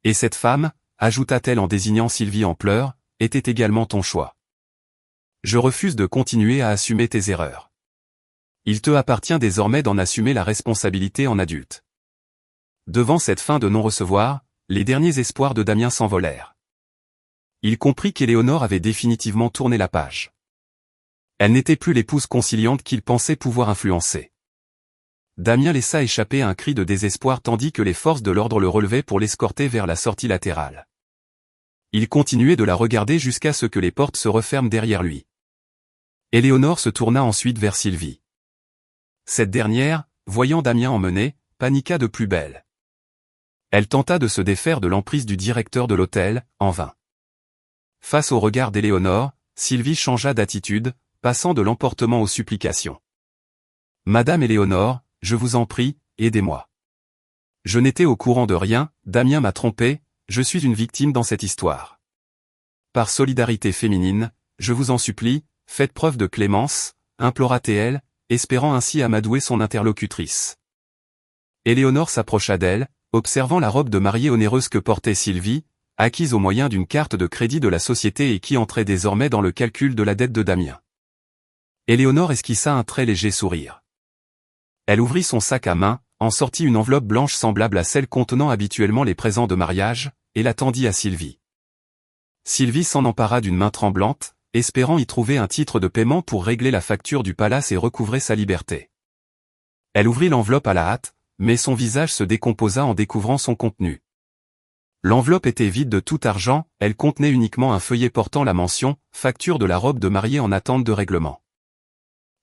Et cette femme, ajouta-t-elle en désignant Sylvie en pleurs, était également ton choix. Je refuse de continuer à assumer tes erreurs. Il te appartient désormais d'en assumer la responsabilité en adulte. Devant cette fin de non-recevoir, les derniers espoirs de Damien s'envolèrent. Il comprit qu'Éléonore avait définitivement tourné la page. Elle n'était plus l'épouse conciliante qu'il pensait pouvoir influencer. Damien laissa échapper un cri de désespoir tandis que les forces de l'ordre le relevaient pour l'escorter vers la sortie latérale. Il continuait de la regarder jusqu'à ce que les portes se referment derrière lui. Éléonore se tourna ensuite vers Sylvie. Cette dernière, voyant Damien emmener, paniqua de plus belle. Elle tenta de se défaire de l'emprise du directeur de l'hôtel, en vain. Face au regard d'Éléonore, Sylvie changea d'attitude, passant de l'emportement aux supplications. « Madame Éléonore, je vous en prie, aidez-moi. Je n'étais au courant de rien, Damien m'a trompé, je suis une victime dans cette histoire. Par solidarité féminine, je vous en supplie, faites preuve de clémence, implora-t-elle, espérant ainsi amadouer son interlocutrice. » Éléonore s'approcha d'elle, observant la robe de mariée onéreuse que portait Sylvie, acquise au moyen d'une carte de crédit de la société et qui entrait désormais dans le calcul de la dette de Damien. Éléonore esquissa un très léger sourire. Elle ouvrit son sac à main, en sortit une enveloppe blanche semblable à celle contenant habituellement les présents de mariage, et la tendit à Sylvie. Sylvie s'en empara d'une main tremblante, espérant y trouver un titre de paiement pour régler la facture du palace et recouvrer sa liberté. Elle ouvrit l'enveloppe à la hâte, mais son visage se décomposa en découvrant son contenu. L'enveloppe était vide de tout argent, elle contenait uniquement un feuillet portant la mention « Facture de la robe de mariée en attente de règlement ».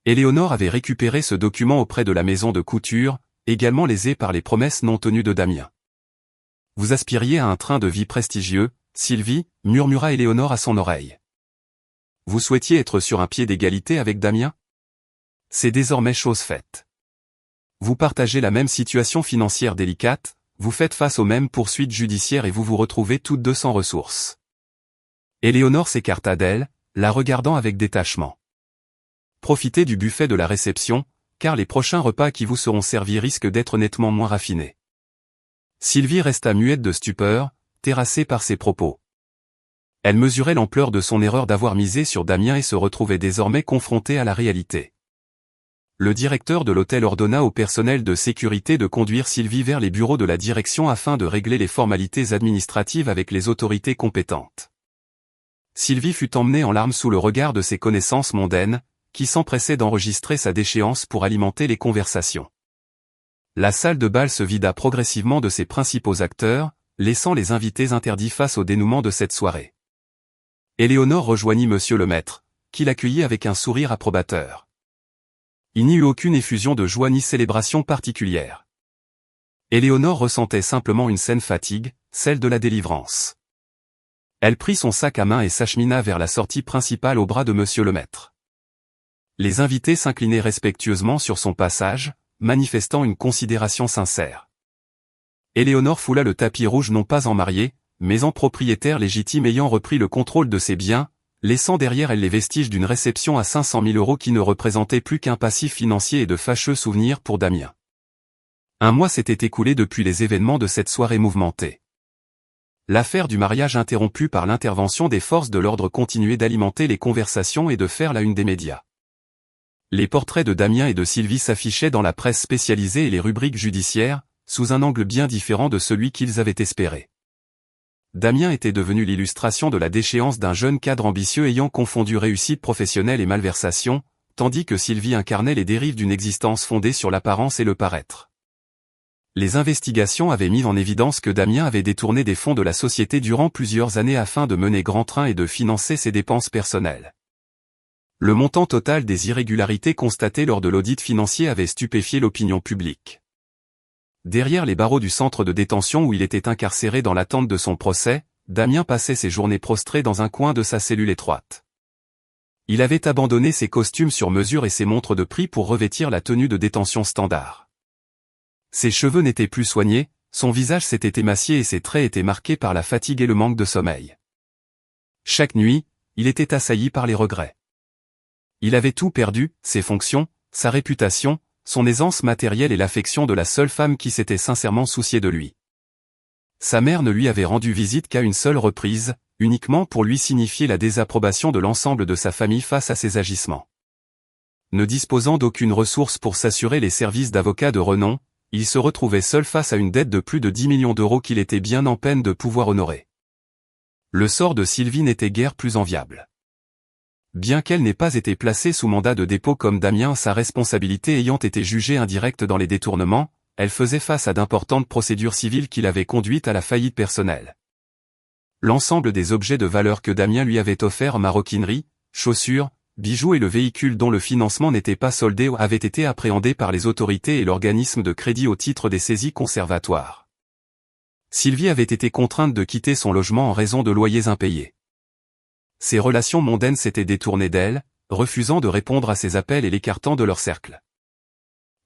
Éléonore avait récupéré ce document auprès de la maison de couture, également lésée par les promesses non tenues de Damien. « Vous aspiriez à un train de vie prestigieux, Sylvie » murmura Éléonore à son oreille. « Vous souhaitiez être sur un pied d'égalité avec Damien ? C'est désormais chose faite. Vous partagez la même situation financière délicate, vous faites face aux mêmes poursuites judiciaires et vous vous retrouvez toutes deux sans ressources. » Éléonore s'écarta d'elle, la regardant avec détachement. « Profitez du buffet de la réception, car les prochains repas qui vous seront servis risquent d'être nettement moins raffinés. » Sylvie resta muette de stupeur, terrassée par ces propos. Elle mesurait l'ampleur de son erreur d'avoir misé sur Damien et se retrouvait désormais confrontée à la réalité. Le directeur de l'hôtel ordonna au personnel de sécurité de conduire Sylvie vers les bureaux de la direction afin de régler les formalités administratives avec les autorités compétentes. Sylvie fut emmenée en larmes sous le regard de ses connaissances mondaines, qui s'empressaient d'enregistrer sa déchéance pour alimenter les conversations. La salle de bal se vida progressivement de ses principaux acteurs, laissant les invités interdits face au dénouement de cette soirée. Éléonore rejoignit Monsieur le Maître, qui l'accueillit avec un sourire approbateur. Il n'y eut aucune effusion de joie ni célébration particulière. Éléonore ressentait simplement une saine fatigue, celle de la délivrance. Elle prit son sac à main et s'achemina vers la sortie principale au bras de Monsieur le Maître. Les invités s'inclinaient respectueusement sur son passage, manifestant une considération sincère. Éléonore foula le tapis rouge non pas en mariée, mais en propriétaire légitime ayant repris le contrôle de ses biens, laissant derrière elle les vestiges d'une réception à 500 000 € qui ne représentait plus qu'un passif financier et de fâcheux souvenirs pour Damien. Un mois s'était écoulé depuis les événements de cette soirée mouvementée. L'affaire du mariage interrompue par l'intervention des forces de l'ordre continuait d'alimenter les conversations et de faire la une des médias. Les portraits de Damien et de Sylvie s'affichaient dans la presse spécialisée et les rubriques judiciaires, sous un angle bien différent de celui qu'ils avaient espéré. Damien était devenu l'illustration de la déchéance d'un jeune cadre ambitieux ayant confondu réussite professionnelle et malversation, tandis que Sylvie incarnait les dérives d'une existence fondée sur l'apparence et le paraître. Les investigations avaient mis en évidence que Damien avait détourné des fonds de la société durant plusieurs années afin de mener grand train et de financer ses dépenses personnelles. Le montant total des irrégularités constatées lors de l'audit financier avait stupéfié l'opinion publique. Derrière les barreaux du centre de détention où il était incarcéré dans l'attente de son procès, Damien passait ses journées prostré dans un coin de sa cellule étroite. Il avait abandonné ses costumes sur mesure et ses montres de prix pour revêtir la tenue de détention standard. Ses cheveux n'étaient plus soignés, son visage s'était émacié et ses traits étaient marqués par la fatigue et le manque de sommeil. Chaque nuit, il était assailli par les regrets. Il avait tout perdu, ses fonctions, sa réputation, son aisance matérielle et l'affection de la seule femme qui s'était sincèrement souciée de lui. Sa mère ne lui avait rendu visite qu'à une seule reprise, uniquement pour lui signifier la désapprobation de l'ensemble de sa famille face à ses agissements. Ne disposant d'aucune ressource pour s'assurer les services d'avocat de renom, il se retrouvait seul face à une dette de plus de 10 millions d'euros qu'il était bien en peine de pouvoir honorer. Le sort de Sylvie n'était guère plus enviable. Bien qu'elle n'ait pas été placée sous mandat de dépôt comme Damien, sa responsabilité ayant été jugée indirecte dans les détournements, elle faisait face à d'importantes procédures civiles qui l'avaient conduite à la faillite personnelle. L'ensemble des objets de valeur que Damien lui avait offerts, maroquinerie, chaussures, bijoux et le véhicule dont le financement n'était pas soldé avaient été appréhendés par les autorités et l'organisme de crédit au titre des saisies conservatoires. Sylvie avait été contrainte de quitter son logement en raison de loyers impayés. Ses relations mondaines s'étaient détournées d'elle, refusant de répondre à ses appels et l'écartant de leur cercle.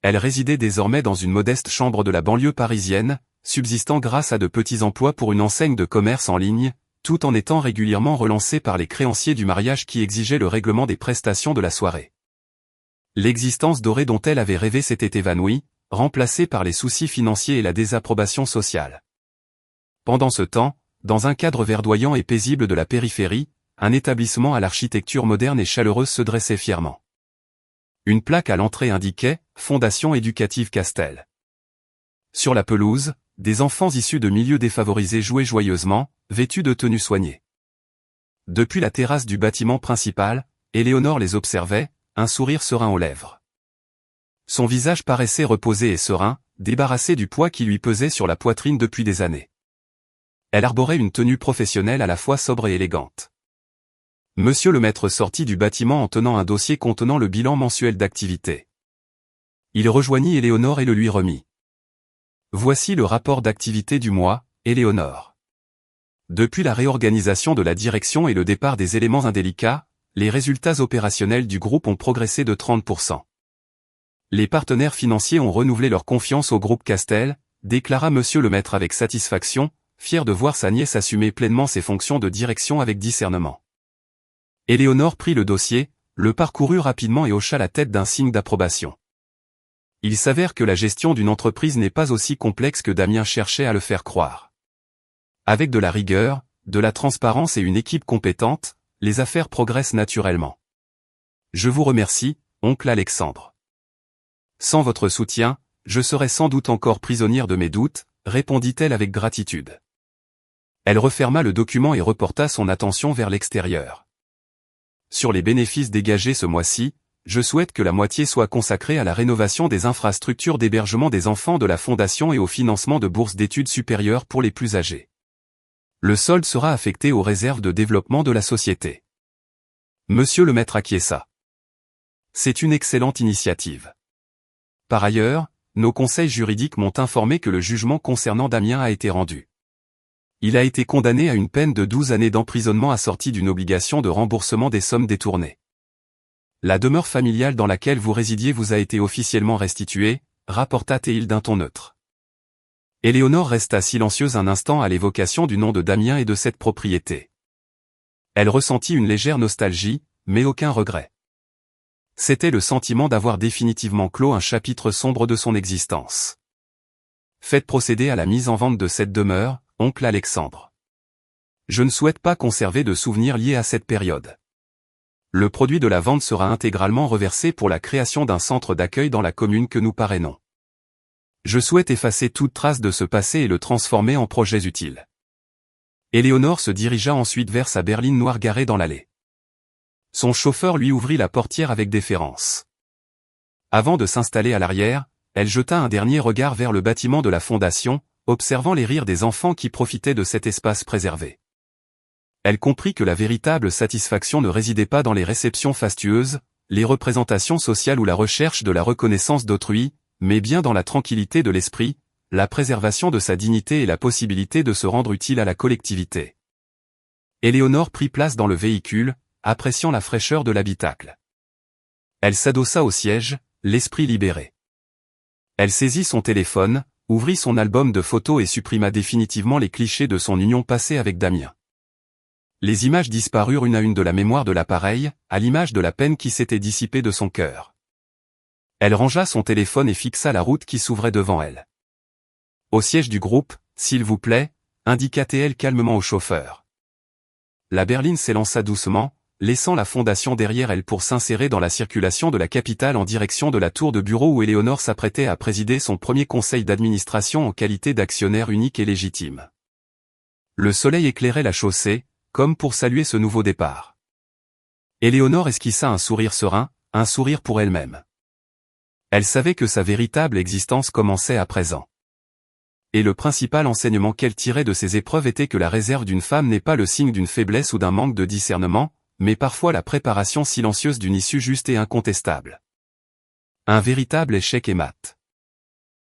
Elle résidait désormais dans une modeste chambre de la banlieue parisienne, subsistant grâce à de petits emplois pour une enseigne de commerce en ligne, tout en étant régulièrement relancée par les créanciers du mariage qui exigeaient le règlement des prestations de la soirée. L'existence dorée dont elle avait rêvé s'était évanouie, remplacés par les soucis financiers et la désapprobation sociale. Pendant ce temps, dans un cadre verdoyant et paisible de la périphérie, un établissement à l'architecture moderne et chaleureuse se dressait fièrement. Une plaque à l'entrée indiquait « Fondation éducative Castel ». Sur la pelouse, des enfants issus de milieux défavorisés jouaient joyeusement, vêtus de tenues soignées. Depuis la terrasse du bâtiment principal, Éléonore les observait, un sourire serein aux lèvres. Son visage paraissait reposé et serein, débarrassé du poids qui lui pesait sur la poitrine depuis des années. Elle arborait une tenue professionnelle à la fois sobre et élégante. Monsieur le maître sortit du bâtiment en tenant un dossier contenant le bilan mensuel d'activité. Il rejoignit Éléonore et le lui remit. Voici le rapport d'activité du mois, Éléonore. Depuis la réorganisation de la direction et le départ des éléments indélicats, les résultats opérationnels du groupe ont progressé de 30%. Les partenaires financiers ont renouvelé leur confiance au groupe Castel, déclara monsieur le maître avec satisfaction, fier de voir sa nièce assumer pleinement ses fonctions de direction avec discernement. Éléonore prit le dossier, le parcourut rapidement et hocha la tête d'un signe d'approbation. Il s'avère que la gestion d'une entreprise n'est pas aussi complexe que Damien cherchait à le faire croire. Avec de la rigueur, de la transparence et une équipe compétente, les affaires progressent naturellement. Je vous remercie, oncle Alexandre. Sans votre soutien, je serais sans doute encore prisonnière de mes doutes, répondit-elle avec gratitude. Elle referma le document et reporta son attention vers l'extérieur. Sur les bénéfices dégagés ce mois-ci, je souhaite que la moitié soit consacrée à la rénovation des infrastructures d'hébergement des enfants de la Fondation et au financement de bourses d'études supérieures pour les plus âgés. Le solde sera affecté aux réserves de développement de la société. Monsieur le maître acquiesça. C'est une excellente initiative. Par ailleurs, nos conseils juridiques m'ont informé que le jugement concernant Damien a été rendu. Il a été condamné à une peine de 12 années d'emprisonnement assortie d'une obligation de remboursement des sommes détournées. La demeure familiale dans laquelle vous résidiez vous a été officiellement restituée, rapporta Théil d'un ton neutre. Éléonore resta silencieuse un instant à l'évocation du nom de Damien et de cette propriété. Elle ressentit une légère nostalgie, mais aucun regret. C'était le sentiment d'avoir définitivement clos un chapitre sombre de son existence. Faites procéder à la mise en vente de cette demeure, oncle Alexandre. Je ne souhaite pas conserver de souvenirs liés à cette période. Le produit de la vente sera intégralement reversé pour la création d'un centre d'accueil dans la commune que nous parrainons. Je souhaite effacer toute trace de ce passé et le transformer en projets utiles. Éléonore se dirigea ensuite vers sa berline noire garée dans l'allée. Son chauffeur lui ouvrit la portière avec déférence. Avant de s'installer à l'arrière, elle jeta un dernier regard vers le bâtiment de la Fondation, observant les rires des enfants qui profitaient de cet espace préservé. Elle comprit que la véritable satisfaction ne résidait pas dans les réceptions fastueuses, les représentations sociales ou la recherche de la reconnaissance d'autrui, mais bien dans la tranquillité de l'esprit, la préservation de sa dignité et la possibilité de se rendre utile à la collectivité. Éléonore prit place dans le véhicule, appréciant la fraîcheur de l'habitacle. Elle s'adossa au siège, l'esprit libéré. Elle saisit son téléphone, ouvrit son album de photos et supprima définitivement les clichés de son union passée avec Damien. Les images disparurent une à une de la mémoire de l'appareil, à l'image de la peine qui s'était dissipée de son cœur. Elle rangea son téléphone et fixa la route qui s'ouvrait devant elle. Au siège du groupe, s'il vous plaît, indiqua Théil calmement au chauffeur. La berline s'élança doucement, laissant la Fondation derrière elle pour s'insérer dans la circulation de la capitale en direction de la tour de bureau où Éléonore s'apprêtait à présider son premier conseil d'administration en qualité d'actionnaire unique et légitime. Le soleil éclairait la chaussée, comme pour saluer ce nouveau départ. Éléonore esquissa un sourire serein, un sourire pour elle-même. Elle savait que sa véritable existence commençait à présent. Et le principal enseignement qu'elle tirait de ces épreuves était que la réserve d'une femme n'est pas le signe d'une faiblesse ou d'un manque de discernement, mais parfois la préparation silencieuse d'une issue juste et incontestable. Un véritable échec et mat.